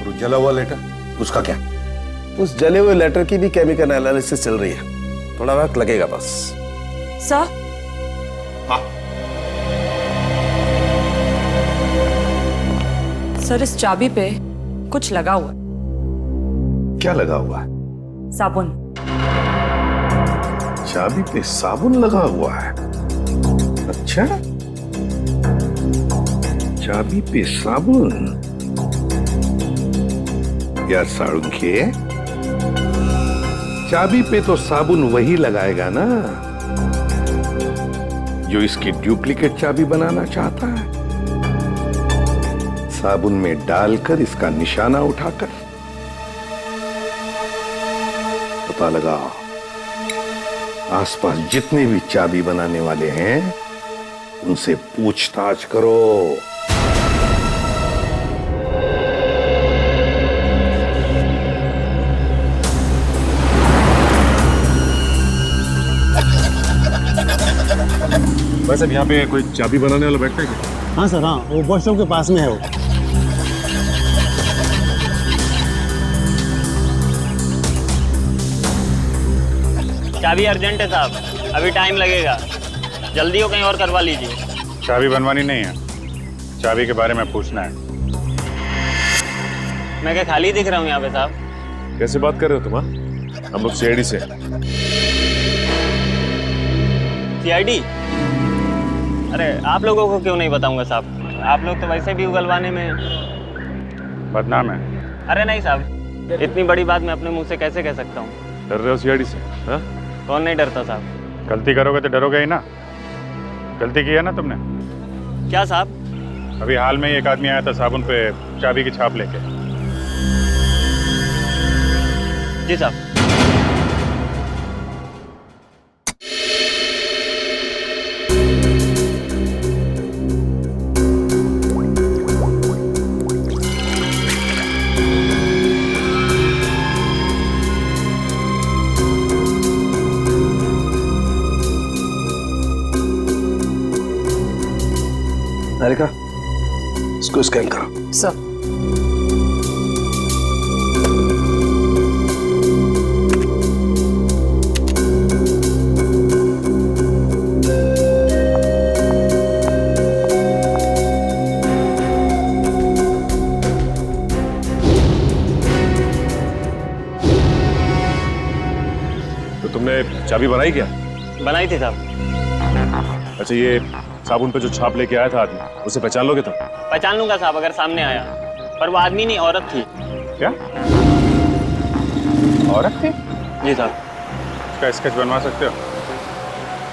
और जला हुआ लेटर उसका क्या? उस जले हुए लेटर की भी केमिकल एनालिसिस चल रही है, थोड़ा वक्त लगेगा बस। सर सर इस चाबी पे कुछ लगा हुआ है। क्या लगा हुआ है? साबुन। चाबी पे साबुन लगा हुआ है? अच्छा, चाबी पे साबुन। यार सालुंके, चाबी पे तो साबुन वही लगाएगा ना जो इसकी डुप्लीकेट चाबी बनाना चाहता है। साबुन में डालकर इसका निशाना उठाकर पता लगा आसपास जितने भी चाबी बनाने वाले हैं उनसे पूछताछ करो। वैसे यहाँ पे कोई चाबी बनाने वाला बैठता है क्या? हाँ सर, हाँ वो बस स्टॉप के पास में है वो। चाबी अर्जेंट है साहब, अभी टाइम लगेगा, जल्दी हो कहीं और करवा लीजिए। चाबी बनवानी नहीं है, चाबी के बारे में पूछना है। मैं क्या खाली दिख रहा हूँ यहाँ पे साहब? कैसे बात कर रहे हो तुम? हम लोग सीआईडी से। सीआईडी? अरे आप लोगों को क्यों नहीं बताऊंगा साहब, आप लोग तो वैसे भी उगलवाने में बदनाम है। अरे नहीं साहब, इतनी बड़ी बात मैं अपने मुंह से कैसे कह सकता हूँ? डर रहे हो सीआईडी से? हाँ? कौन नहीं डरता साहब? गलती करोगे तो डरोगे ही ना। गलती की है ना तुमने? क्या साहब? अभी हाल में ही एक आदमी आया था साबुन पे चाबी की छाप लेके। जी साहब। निहारिका, इसको स्कैन करो। सर। तो तुमने चाबी बनाई क्या? बनाई थी साहब। अच्छा, ये साबुन पे जो छाप लेके आया था आदमी, उसे पहचान लोगे तुम? पहचान लूंगा साहब अगर सामने आया, पर वो आदमी नहीं औरत थी। क्या औरत थी? जी साहब। इसका स्केच बनवा सकते हो?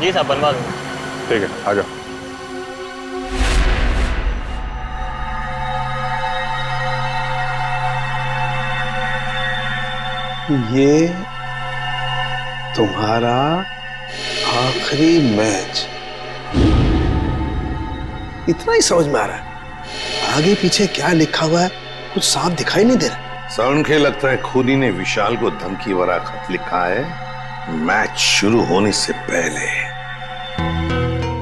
जी साहब बनवा दूंगा। ठीक है, आ जाओ। ये तुम्हारा आखिरी मैच, इतना ही समझ में आ रहा है। आगे पीछे क्या लिखा हुआ है कुछ साफ दिखाई नहीं दे रहा। सौंखे लगता है खूनी ने विशाल को धमकी भरा खत लिखा है मैच शुरू होने से पहले।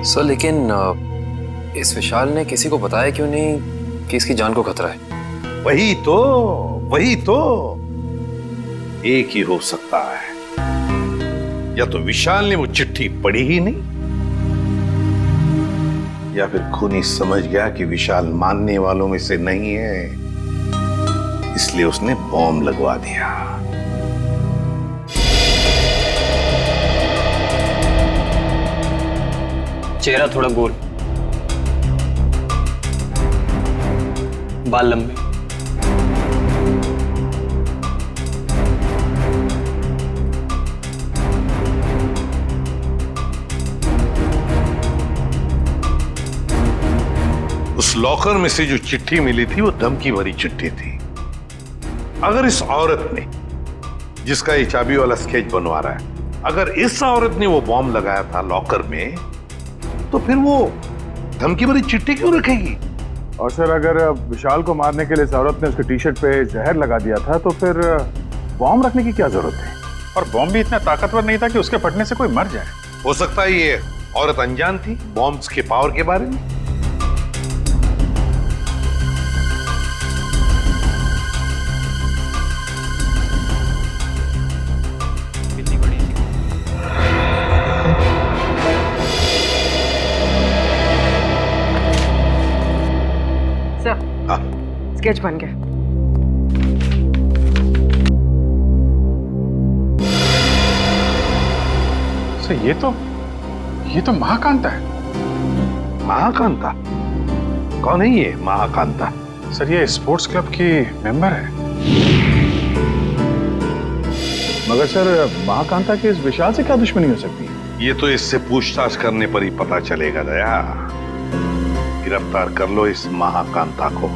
सर लेकिन इस विशाल ने किसी को बताया क्यों नहीं कि इसकी जान को खतरा है? वही तो एक ही हो सकता है, या तो विशाल ने वो चिट्ठी पढ़ी ही नहीं, या फिर खूनी समझ गया कि विशाल मानने वालों में से नहीं है, इसलिए उसने बॉम्ब लगवा दिया। चेहरा थोड़ा गोल, बाल लंबे, उस लॉकर में से जो चिट्ठी मिली थी वो धमकी भरी चिट्ठी थी। अगर इस औरत ने, जिसका ये चाबी वाला स्केच बनवा रहा है, अगर इस औरत ने वो बॉम्ब लगाया था लॉकर में, तो फिर वो धमकी भरी चिट्ठी क्यों रखेगी? और सर, अगर विशाल को मारने के लिए इस औरत ने उसके टी शर्ट पे जहर लगा दिया था, तो फिर बॉम्ब रखने की क्या जरूरत थी? और बॉम्ब भी इतना ताकतवर नहीं था कि उसके फटने से कोई मर जाए। हो सकता है ये औरत अनजान थी बॉम्ब्स के पावर के बारे में। स्केच बन गया। सर, ये तो महाकांता है। महाकांता? कौन है ये महाकांता? सर, ये स्पोर्ट्स क्लब की मेंबर है। मगर सर, महाकांता के इस विशाल से क्या दुश्मनी हो सकती है? ये तो इससे पूछताछ करने पर ही पता चलेगा दया। गिरफ्तार कर लो इस महाकांता को।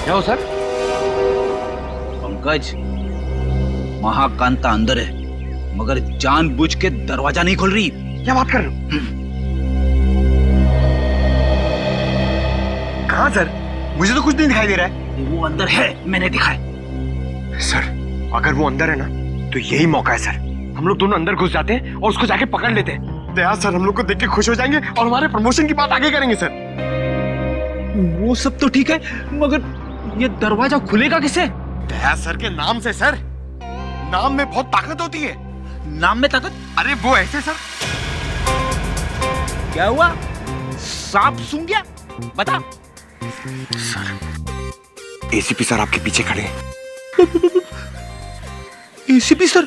क्या हो सर? पंकज, महाकांता अंदर है, मगर जानबूझ के दरवाजा नहीं खोल रही। क्या बात कर रहे हो? कहाँ सर? मुझे तो कुछ नहीं दिखाई दे रहा है। वो अंदर है, मैंने दिखा है। सर, अगर वो अंदर है ना, तो यही मौका है सर। हम लोग दोनों अंदर घुस जाते हैं और उसको जाके पकड़ लेते हैं। दया सर हम लोग को देख के खुश हो जाएंगे और हमारे प्रमोशन की बात आगे करेंगे सर। वो सब तो ठीक है, मगर ये दरवाजा खुलेगा किससे? दया सर के नाम से सर। नाम में बहुत ताकत होती है। नाम में ताकत? अरे वो ऐसे सर। क्या हुआ? सांप सूंघ गया? बता। सर एसीपी सर आपके पीछे खड़े हैं। ACP sir?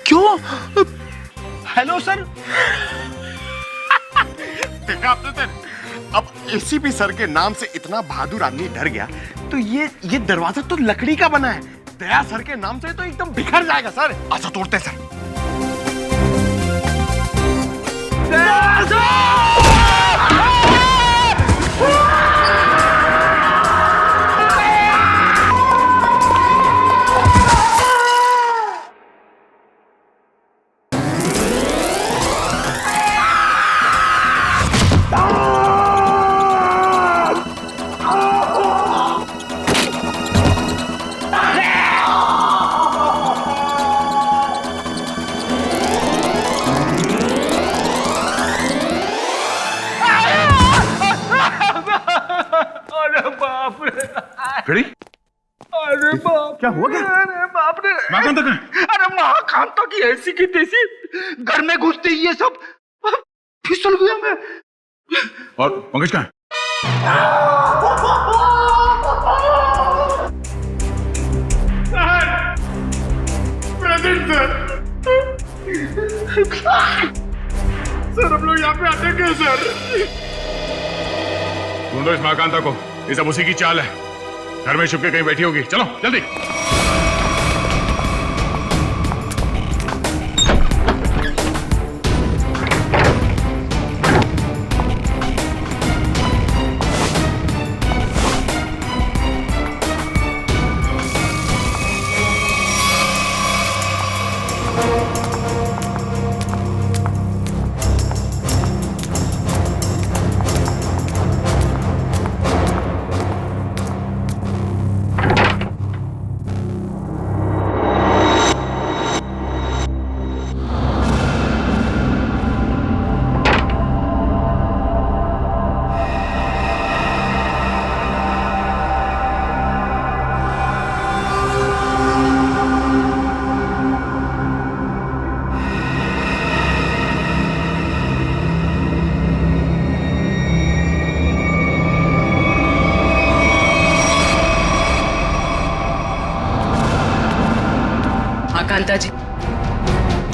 क्यों? Hello sir. देखा आपने सर, अब एसीपी सर के नाम से इतना बहादुर आदमी डर गया तो ये दरवाजा तो लकड़ी का बना है, दया सर के नाम से तो एकदम बिखर जाएगा सर। अच्छा तोड़ते हैं सर। दया सर! फिर अरे बाप, क्या हुआ? क्या अरे बाप रे! महाकांता कहाँ है? अरे महाकांता की ऐसी की तैसी घर में घुसते ही ये सब फिसल गया मैं। और पंकज कहाँ है? प्रेजेंट सर हम लोग यहाँ पे अटक गए सर। ढूंढो इस महाकांता को, ये सब उसी की चाल है। घर में छुप के कहीं बैठी होगी, चलो जल्दी। कांता जी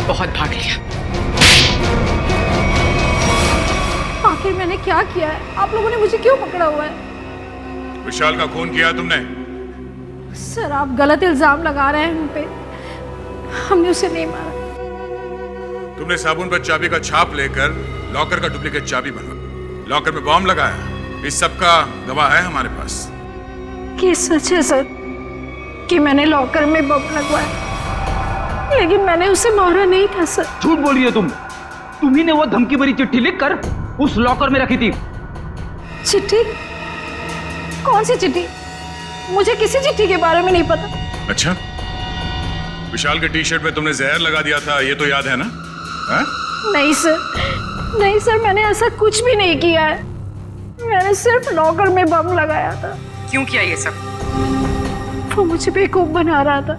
बहुत भाग लिया। आखिर मैंने क्या किया है? आप लोगों ने मुझे क्यों पकड़ा हुआ है? विशाल का खून किया तुमने? सर आप गलत इल्जाम लगा रहे हैं हम पे। हमने उसे नहीं मारा। तुमने साबुन पर चाबी का छाप लेकर लॉकर का डुप्लीकेट चाबी बनवा, लॉकर में बॉम्ब लगाया। इस सब का गवाह है हमारे पास। ये सच है सर कि मैंने लॉकर में बम लगवाया, लेकिन मैंने उसे मारा नहीं था सर। झूठ बोली है तुम। तुम्ही ने वो धमकी भरी चिट्ठी लिखकर उस लॉकर में रखी थी। चिट्ठी? कौन सी चिट्ठी? मुझे किसी चिट्ठी के बारे में नहीं पता। अच्छा, विशाल के टी शर्ट में तुमने जहर लगा दिया था, ये तो याद है ना? हा? नहीं सर, नहीं सर, मैंने ऐसा कुछ भी नहीं किया है। मैंने सिर्फ लॉकर में बम लगाया था। क्यों किया ये सब? वो मुझे बेवकूफ बना रहा था।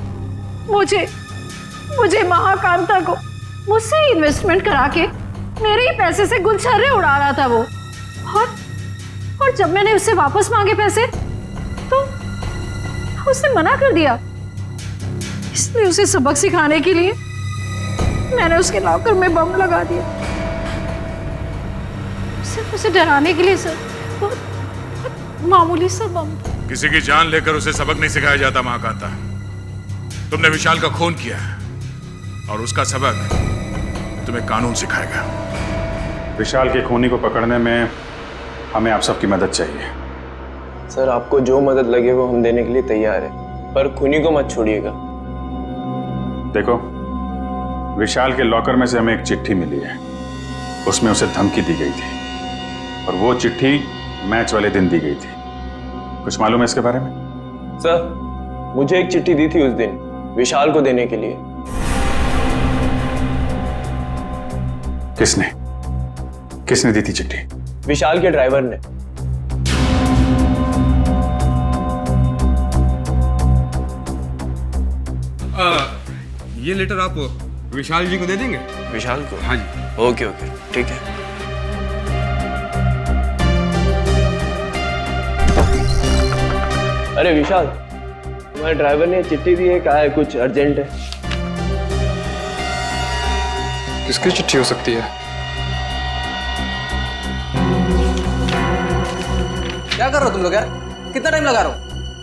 मुझे महाकांता को मुझसे इन्वेस्टमेंट करा के मेरे ही पैसे से गुलछर्रे उड़ा रहा था वो। और जब मैंने उससे वापस मांगे पैसे तो उसने मना कर दिया। इसलिए उसे सबक सिखाने के लिए मैंने उसके लॉकर में बम लगा दिया, सिर्फ उसे डराने के लिए सर। बहुत मामूली सा बम था। किसी की जान लेकर उसे सबक नहीं सिखाया जाता महाकांता। तुमने विशाल का खून किया और उसका सबक तुम्हें कानून सिखाएगा। विशाल के खूनी को पकड़ने में हमें आप सबकी मदद चाहिए। सर आपको जो मदद लगे वो हम देने के लिए तैयार है, पर खूनी को मत छोड़िएगा। देखो, विशाल के लॉकर में से हमें एक चिट्ठी मिली है, उसमें उसे धमकी दी गई थी और वो चिट्ठी मैच वाले दिन दी गई थी। कुछ मालूम है इसके बारे में? सर मुझे एक चिट्ठी दी थी उस दिन विशाल को देने के लिए। किसने दी थी चिट्ठी? विशाल के ड्राइवर ने। ये लेटर आप विशाल जी को दे देंगे? विशाल को? हाँ जी। ओके ओके ठीक है। अरे विशाल, तुम्हारे ड्राइवर ने चिट्ठी दी है, कहा है कुछ अर्जेंट है। किसकी चिट्ठी हो सकती है? क्या कर रहे हो तुम लोग यार? कितना टाइम लगा रहे हो?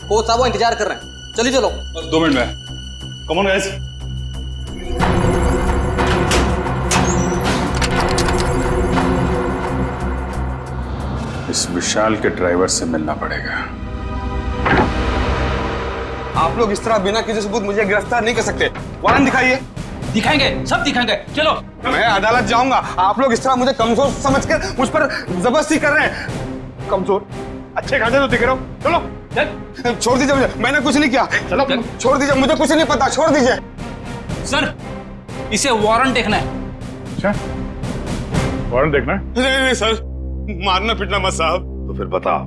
कोच साहब वो इंतजार कर रहे हैं, चलिए चलो। बस 2 मिनट में। Come on guys. इस विशाल के ड्राइवर से मिलना पड़ेगा। आप लोग इस तरह बिना किसी सबूत मुझे गिरफ्तार नहीं कर सकते। वारंट दिखाइए। दिखाएंगे, सब दिखाएंगे, चलो। मैं अदालत जाऊंगा। आप लोग इस तरह मुझे कमजोर समझकर मुझ पर जबरदस्ती कर रहे हैं। कमजोर? अच्छे खासे तो दिख रहे हो। चलो छोड़ दीजिए मुझे, मैंने कुछ नहीं किया। चलो छोड़ दीजिए, मुझे कुछ नहीं पता, छोड़ दीजिए। सर, इसे वारंट देखना है। अच्छा, वारंट देखना है? नहीं नहीं सर, मारना पीटना मत साहब। तो फिर बताओ,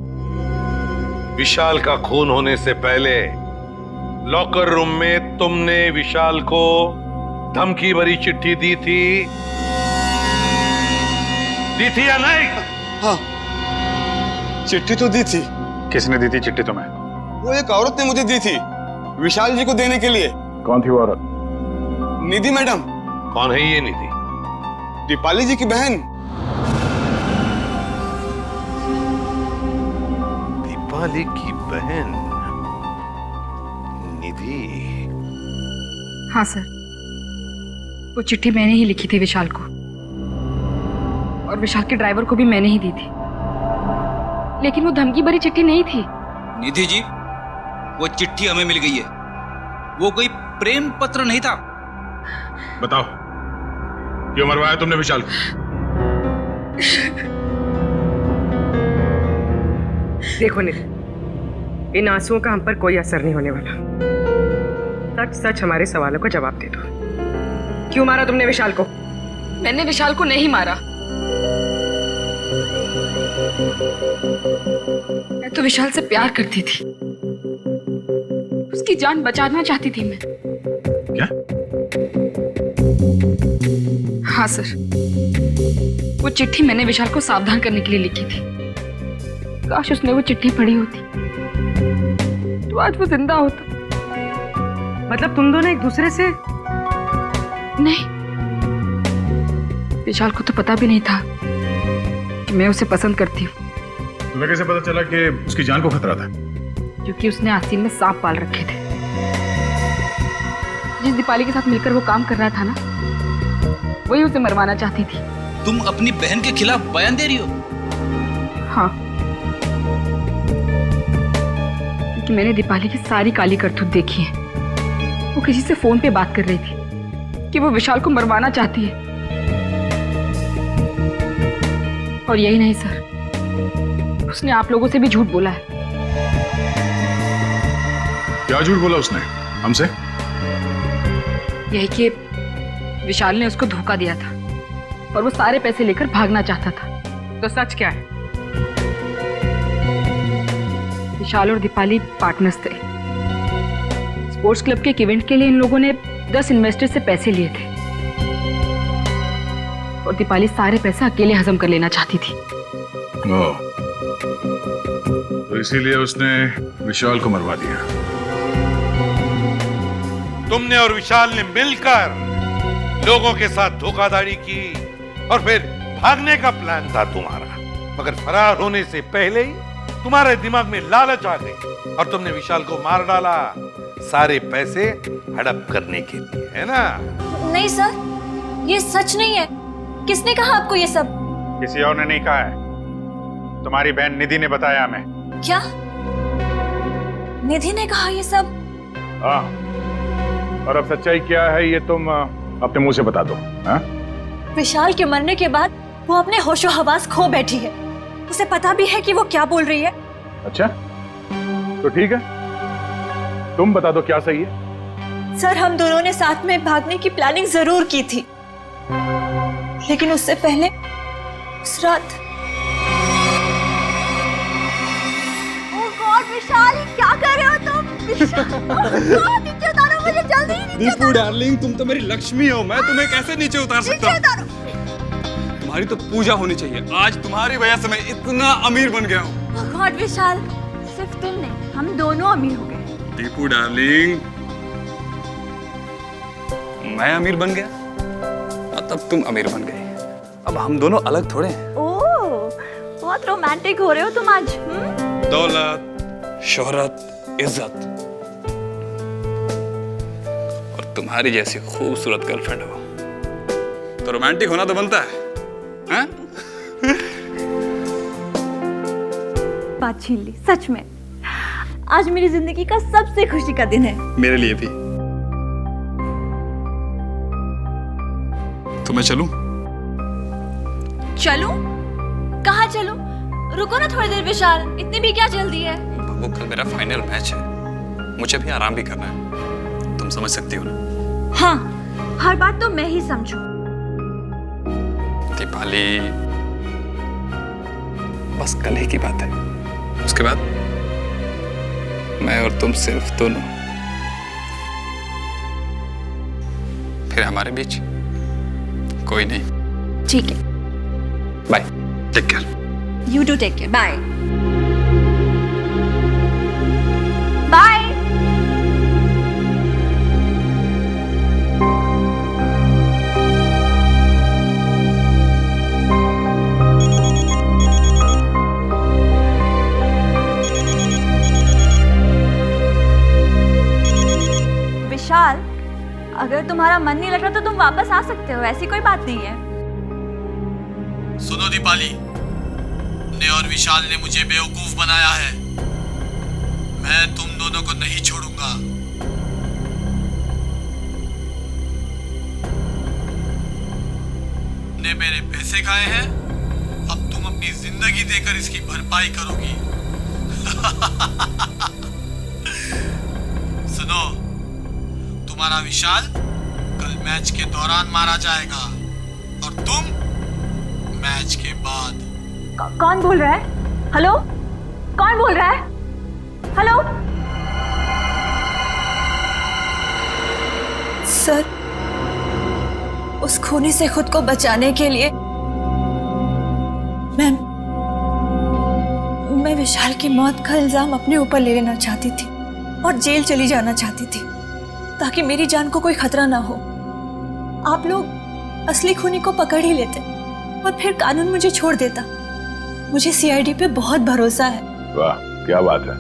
विशाल का खून होने से पहले लॉकर रूम में तुमने विशाल को धमकी भरी चिट्ठी दी थी या नहीं? हाँ, चिट्ठी तो दी थी। किसने दी थी चिट्ठी तुम्हें? वो एक औरत ने मुझे दी थी, विशाल जी को देने के लिए। कौन थी वो औरत? निधि मैडम। कौन है ये निधि? दीपाली जी की बहन। दीपाली की बहन निधि? हाँ सर, वो चिट्ठी मैंने ही लिखी थी विशाल को, और विशाल के ड्राइवर को भी मैंने ही दी थी। लेकिन वो धमकी भरी चिट्ठी नहीं थी। निधि जी, वो चिट्ठी हमें मिल गई है। वो कोई प्रेम पत्र नहीं था। बताओ, क्यों मरवाया तुमने विशाल को? देखो निधि, इन आंसुओं का हम पर कोई असर नहीं होने वाला। सच सच हमारे सवालों का जवाब दे दो। क्यों मारा तुमने विशाल को? मैंने विशाल को नहीं मारा। मैं तो विशाल से प्यार करती थी, उसकी जान बचाना चाहती थी मैं। क्या? हाँ सर, वो चिट्ठी मैंने विशाल को सावधान करने के लिए लिखी थी। काश उसने वो चिट्ठी पढ़ी होती तो आज वो जिंदा होता। मतलब तुम दोनों एक दूसरे से? नहीं, विशाल को तो पता भी नहीं था कि मैं उसे पसंद करती हूँ। तुम्हें कैसे पता चला कि उसकी जान को खतरा था? क्योंकि उसने आस्तीन में सांप पाल रखे थे। जिस दीपाली के साथ मिलकर वो काम कर रहा था ना, वही उसे मरवाना चाहती थी। तुम अपनी बहन के खिलाफ बयान दे रही हो? हाँ, क्योंकि मैंने दीपाली की सारी काली करतूत देखी है। वो किसी से फोन पे बात कर रही थी कि वो विशाल को मरवाना चाहती है। और यही नहीं सर, उसने आप लोगों से भी झूठ बोला है। क्या झूठ बोला उसने हमसे? यही कि विशाल ने उसको धोखा दिया था और वो सारे पैसे लेकर भागना चाहता था। तो सच क्या है? विशाल और दीपाली पार्टनर्स थे। स्पोर्ट्स क्लब के एक इवेंट के लिए इन लोगों ने 10 इन्वेस्टर से पैसे लिए थे और दीपाली सारे पैसे अकेले हजम कर लेना चाहती थी। तो इसीलिए उसने विशाल को मरवा दिया। तुमने और विशाल ने मिलकर लोगों के साथ धोखाधड़ी की और फिर भागने का प्लान था तुम्हारा, मगर फरार होने से पहले ही तुम्हारे दिमाग में लालच आ गई और तुमने विशाल को मार डाला, सारे पैसे हड़प करने के लिए, है ना? नहीं सर, ये सच नहीं है। किसने कहा आपको ये सब? किसी और ने नहीं कहा है, तुम्हारी बहन निधि ने बताया हमें। क्या? निधि ने कहा ये सब? हाँ, और अब सच्चाई क्या है ये तुम अपने मुंह से बता दो। हाँ? विशाल के मरने के बाद वो अपने होशो हवास खो बैठी है। उसे पता भी है कि वो क्या बोल रही है। अच्छा, तो ठीक है, तुम बता दो क्या सही है। सर, हम दोनों ने साथ में भागने की प्लानिंग जरूर की थी, लेकिन उससे पहले उस रात। ओह गॉड विशाल, क्या कर रहे हो तुम? विशाल, नीचे उतारो मुझे जल्दी दीपू डार्लिंग, तुम तो मेरी लक्ष्मी हो, मैं तुम्हें कैसे नीचे उतार सकता हूँ? तुम्हारी तो पूजा होनी चाहिए। आज तुम्हारी वजह से मैं इतना अमीर बन गया हूँ। गॉड विशाल, सिर्फ तुम नहीं, हम दोनों अमीर हो गए। दीपू डार्लिंग, मैं अमीर बन गया और तब तुम अमीर बन गई। अब हम दोनों अलग थोड़े हैं। ओह, बहुत रोमांटिक हो रहे हो तुम आज। दौलत, शोहरत, इज्जत और तुम्हारी जैसी खूबसूरत गर्लफ्रेंड हो तो रोमांटिक होना तो बनता है, हैं? बात छीन ली, सच में आज मेरी जिंदगी का सबसे खुशी का दिन है। मेरे लिए भी। तो मैं चलूं? चलूं? कहाँ चलूं? रुको ना थोड़ी देर विशाल, इतनी भी क्या जल्दी है? बाबू, कल मेरा फाइनल मैच है, मुझे भी आराम भी करना है, तुम समझ सकती हो ना? हाँ, हर बात तो मैं ही समझूं। दीपाली, बस कल ही की बात है, उसके बाद मैं और तुम सिर्फ दोनों, फिर हमारे बीच कोई नहीं। ठीक है, bye, take care. You do take care. Bye. Bye. Vishal, अगर तुम्हारा मन नहीं लग रहा तो तुम वापस आ सकते हो, ऐसी कोई बात नहीं है। सुनो दीपाली, ने और विशाल ने मुझे बेवकूफ बनाया है। मैं तुम दोनों को नहीं छोड़ूंगा। ने मेरे पैसे खाए हैं, अब तुम अपनी जिंदगी देकर इसकी भरपाई करोगी। सुनो, तुम्हारा विशाल कल मैच के दौरान मारा जाएगा और तुम मैच के बाद। कौन बोल रहा है? हेलो, कौन बोल रहा है? हेलो सर, उस खूनी से खुद को बचाने के लिए मैं विशाल की मौत का इल्जाम अपने ऊपर ले लेना चाहती थी और जेल चली जाना चाहती थी ताकि मेरी जान को कोई खतरा ना हो। आप लोग असली खूनी को पकड़ ही लेते और फिर कानून मुझे छोड़ देता। मुझे सीआईडी पे बहुत भरोसा है। वाह, क्या बात है,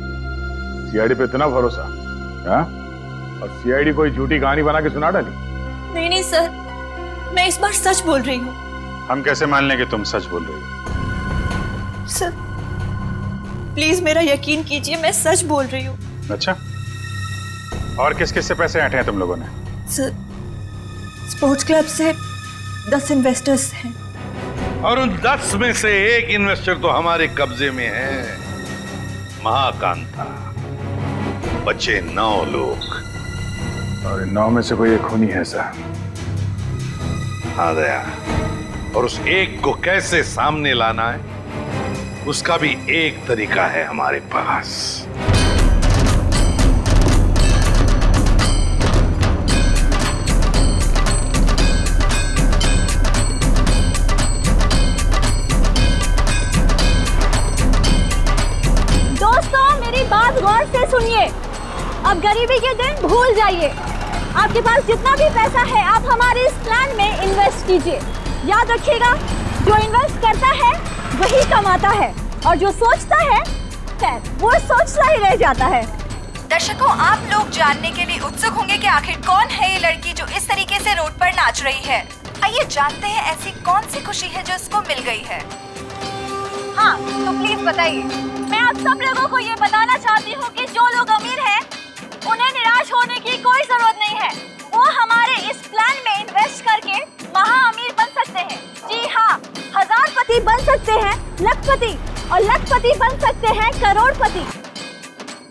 सीआईडी पे इतना भरोसा? हाँ? और सीआईडी कोई झूठी कहानी बना के सुना डाली? नहीं नहीं सर, मैं इस बार सच बोल रही हूँ। हम कैसे मान लें कि तुम सच बोल रही हो? सर प्लीज मेरा यकीन कीजिए, मैं सच बोल रही हूँ। अच्छा, और किस किस से पैसे ऐंठे हैं तुम लोगों ने? सर, स्पोर्ट्स क्लब से 10 इन्वेस्टर्स हैं और उन 10 में से एक इन्वेस्टर तो हमारे कब्जे में है, महाकांता। बचे 9 लोग और इन 9 में से कोई एक खूनी है सर? हाँ दया, और उस एक को कैसे सामने लाना है उसका भी एक तरीका है हमारे पास। बात गौर से सुनिए, अब गरीबी के दिन भूल जाइए। आपके पास जितना भी पैसा है आप हमारे इस प्लान में इन्वेस्ट कीजिए। याद रखिएगा, जो इन्वेस्ट करता है वही कमाता है और जो सोचता है वो सोचता ही रह जाता है। दर्शकों, आप लोग जानने के लिए उत्सुक होंगे कि आखिर कौन है ये लड़की जो इस तरीके से रोड पर नाच रही है। आइए जानते हैं ऐसी कौन सी खुशी है जो इसको मिल गई है। हाँ, तो प्लीज बताइए। मैं आप सब लोगों को ये बताना चाहती हूँ कि जो लोग अमीर हैं, उन्हें निराश होने की कोई जरूरत नहीं है। वो हमारे इस प्लान में इन्वेस्ट करके महा अमीर बन सकते हैं। जी हाँ, हजारपति बन सकते हैं लखपति, और लखपति बन सकते हैं करोड़पति।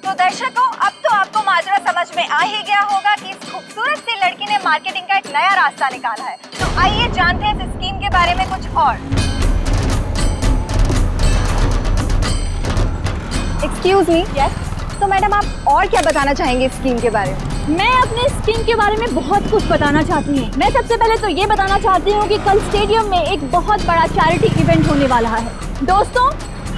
तो दर्शकों, अब तो आपको माजरा समझ में आ ही गया होगा कि इस खूबसूरत सी लड़की ने मार्केटिंग का एक नया रास्ता निकाला है। तो आइए जानते हैं इस स्कीम के बारे में कुछ और। एक्सक्यूज मी, यस, तो मैडम आप और क्या बताना चाहेंगे इस स्कीम के बारे में? मैं अपने स्कीम के बारे में बहुत कुछ बताना चाहती हूँ। मैं सबसे पहले तो ये बताना चाहती हूँ कि कल स्टेडियम में एक बहुत बड़ा चैरिटी इवेंट होने वाला है। दोस्तों,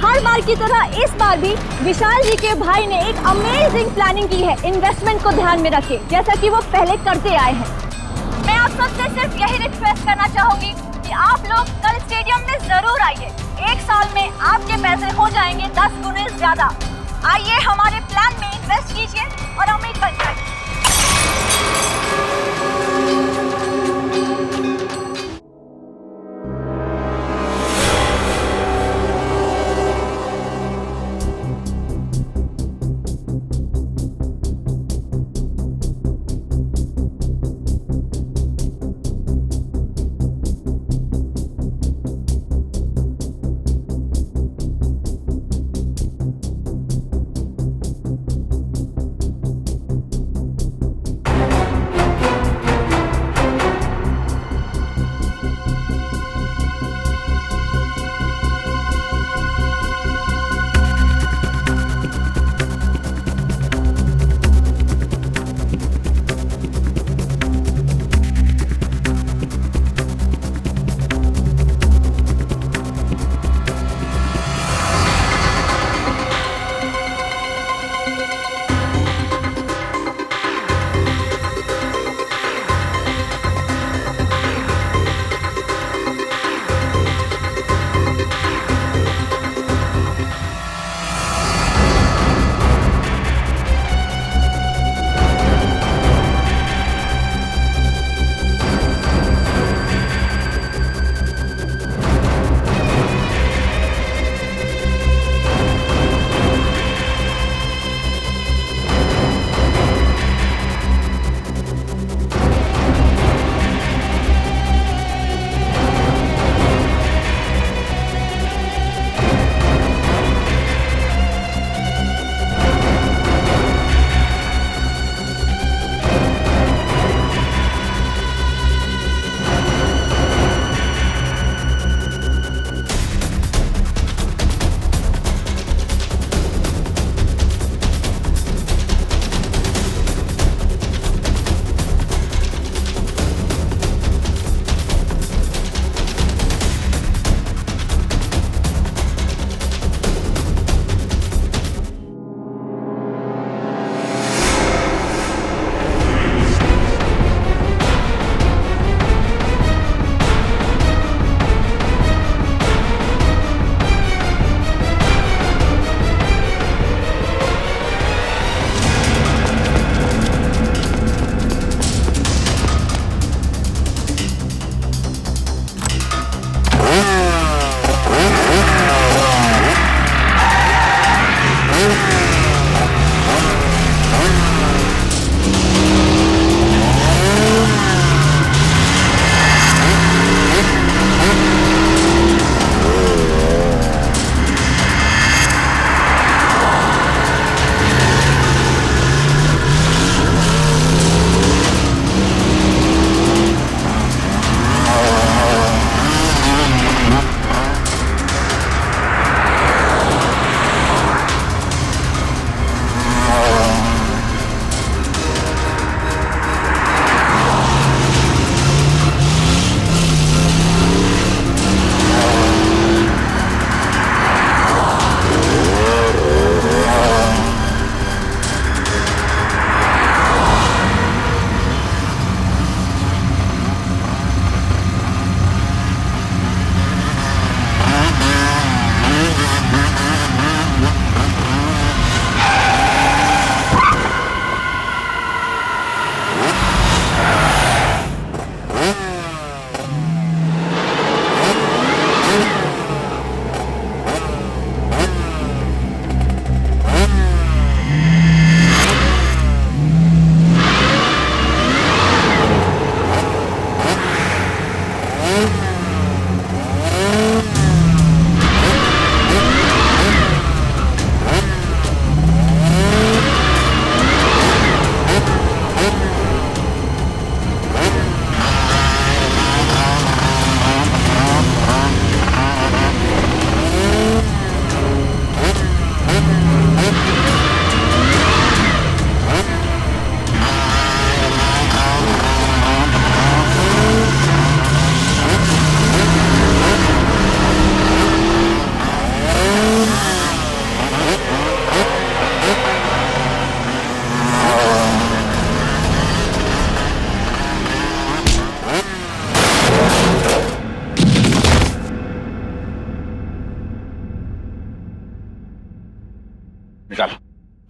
हर बार की तरह इस बार भी विशाल जी के भाई ने एक अमेजिंग प्लानिंग की है इन्वेस्टमेंट को ध्यान में रखे, जैसा कि वो पहले करते आए हैं। मैं आप सबसे सिर्फ यही रिक्वेस्ट करना चाहूंगी कि आप लोग कल स्टेडियम में जरूर आइए। एक साल में आपके पैसे हो जाएंगे 10 गुने ज्यादा। आइए हमारे प्लान में इन्वेस्ट कीजिए और अमीर बन जाइए।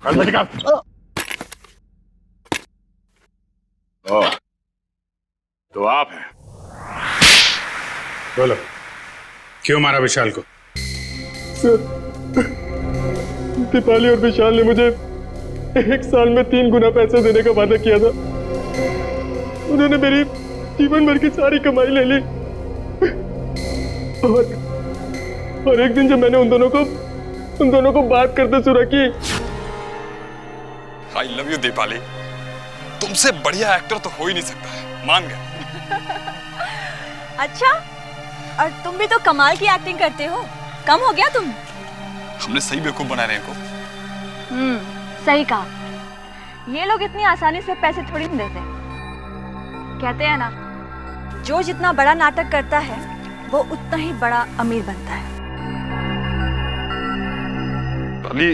ओह, तो आप हैं। बोलो, क्यों मारा विशाल को? सर, दीपाली और विशाल ने मुझे 1 साल में 3 गुना पैसे देने का वादा किया था। उन्होंने मेरी जीवन भर की सारी कमाई ले ली। और एक दिन जब मैंने उन दोनों को बात करते सुना कि I love you दीपाली, तुमसे बढ़िया एक्टर तो हो ही नहीं सकता है, मान गए। अच्छा, और तुम भी तो कमाल की एक्टिंग करते हो, कम हो गया तुम? हमने सही बेवकूफ बना रहे हैं सही कहा। ये लोग इतनी आसानी से पैसे थोड़ी नहीं देते। कहते हैं ना, जो जितना बड़ा नाटक करता है वो उतना ही बड़ा अमीर बनता है। दीपाली,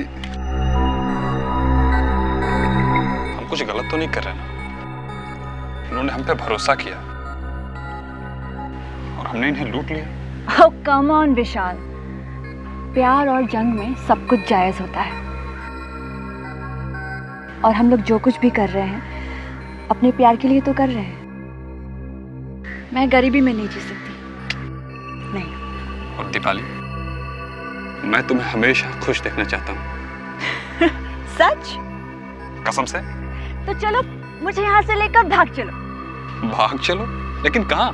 हम कुछ गलत तो नहीं कर रहे ना? उन्होंने हम पे भरोसा किया और हमने इन्हें लूट लिया। ओह कम ऑन विशाल, प्यार और जंग में सब कुछ जायज होता है। और हम लोग जो कुछ भी कर रहे हैं अपने प्यार के लिए तो कर रहे हैं। मैं गरीबी में नहीं जी सकती, नहीं। और दीपाली, मैं तुम्हें हमेशा खुश देखना चाहता हूँ। सच? कसम से। तो चलो मुझे यहाँ से लेकर भाग चलो। भाग चलो? लेकिन कहाँ?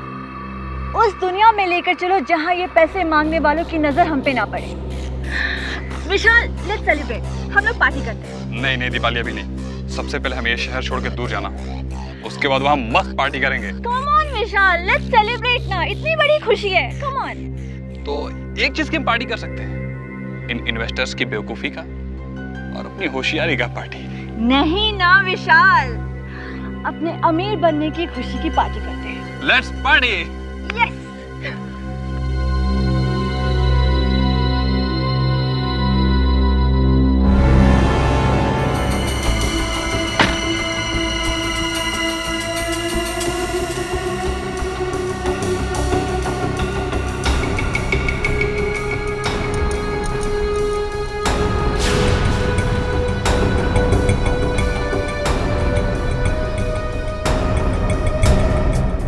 उस दुनिया में लेकर चलो जहाँ ये पैसे मांगने वालों की नजर हम पे ना पड़े। विशाल, लेट्स सेलिब्रेट, हम लोग पार्टी करते हैं। नहीं नहीं दीपाली, अभी नहीं। सबसे पहले हमें ये शहर छोड़ के दूर जाना होगा, उसके बाद वहाँ मस्त पार्टी करेंगे। Come on Vishal, let's celebrate ना, इतनी बड़ी खुशी है, कम ऑन। तो एक चीज की हम पार्टी कर सकते हैं, इन इन्वेस्टर्स की बेवकूफी का और अपनी होशियारी का पार्टी। नहीं ना विशाल, अपने अमीर बनने की खुशी की पार्टी करते हैं। Let's party. यस।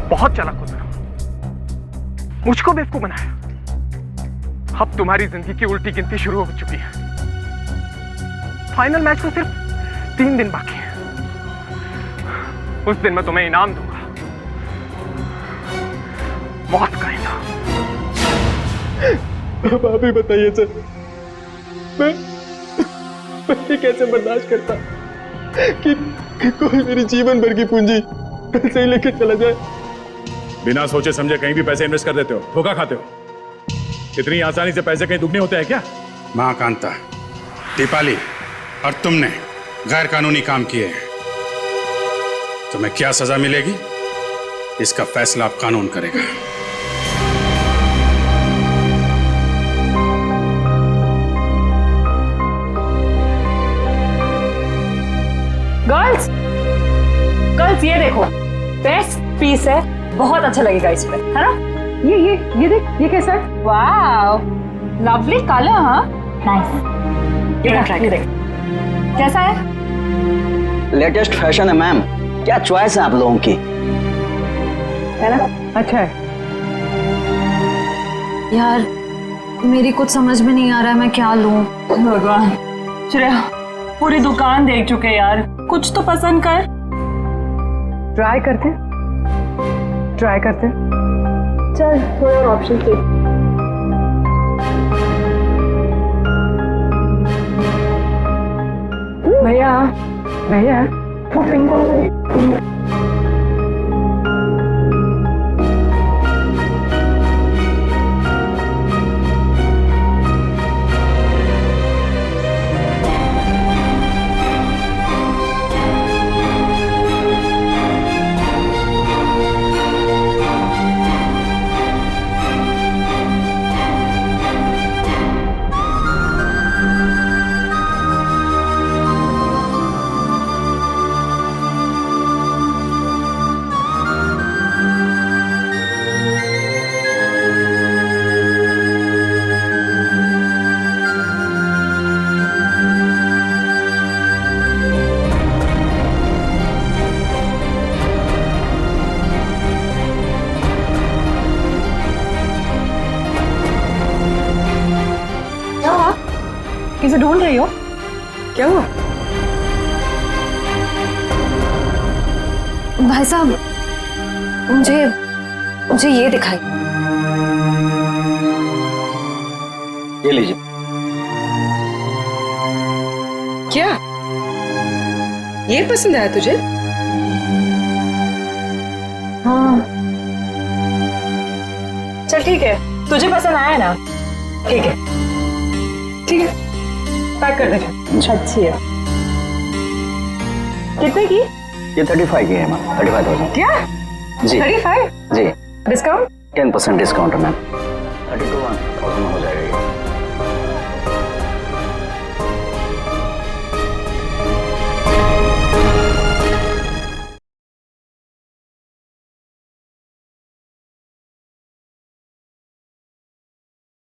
बहुत चालाक हो तुम, मुझको बेवकूफ बनाया। अब तुम्हारी जिंदगी की उल्टी गिनती शुरू हो चुकी है। फाइनल मैच को सिर्फ 3 दिन बाकी है। उस दिन मैं तुम्हें इनाम दूंगा, मौत का इनाम। अब आप ही बताइए सर, मैं ये कैसे बर्दाश्त करता कि कोई मेरी जीवन भर की पूंजी पैसे ही लेके चला जाए। बिना सोचे समझे कहीं भी पैसे इन्वेस्ट कर देते हो, धोखा खाते हो। इतनी आसानी से पैसे कहीं दुगने होते हैं क्या? मां कांता, दीपाली और तुमने गैर कानूनी काम किए हैं। तुम्हें क्या सजा मिलेगी, इसका फैसला अब कानून करेगा। गर्ल्स ये देखो, बेस्ट पीस है, बहुत अच्छा लगेगा इस पे, है ना? ये देख, ये कैसा है? वाव, लवली कलर। हाँ, नाइस। ये ट्राई देख, कैसा है? लेटेस्ट फैशन है मैम, क्या चॉइस है आप लोगों की, है ना? अच्छा है यार, मेरी कुछ समझ में नहीं आ रहा है मैं क्या लूं। भगवान, श्रेया पूरी दुकान देख चुके यार, कुछ तो पसंद कर। ट्राई करते चल, थोड़े और ऑप्शन दे। भैया वो पिंक वाला। किसे ढूंढ रही हो? क्या हुआ? भाई साहब, मुझे ये दिखाई। ये लीजिए। क्या ये पसंद आया तुझे? हाँ, चल ठीक है, तुझे पसंद आया ना? ठीक है, ठीक है, पैक कर दे। अच्छी है। कितने की? ये 35 की है मैम, 35,000। क्या? जी 35? जी। डिस्काउंट? 10% डिस्काउंट है मैम, 32,000 में हो जाएगा।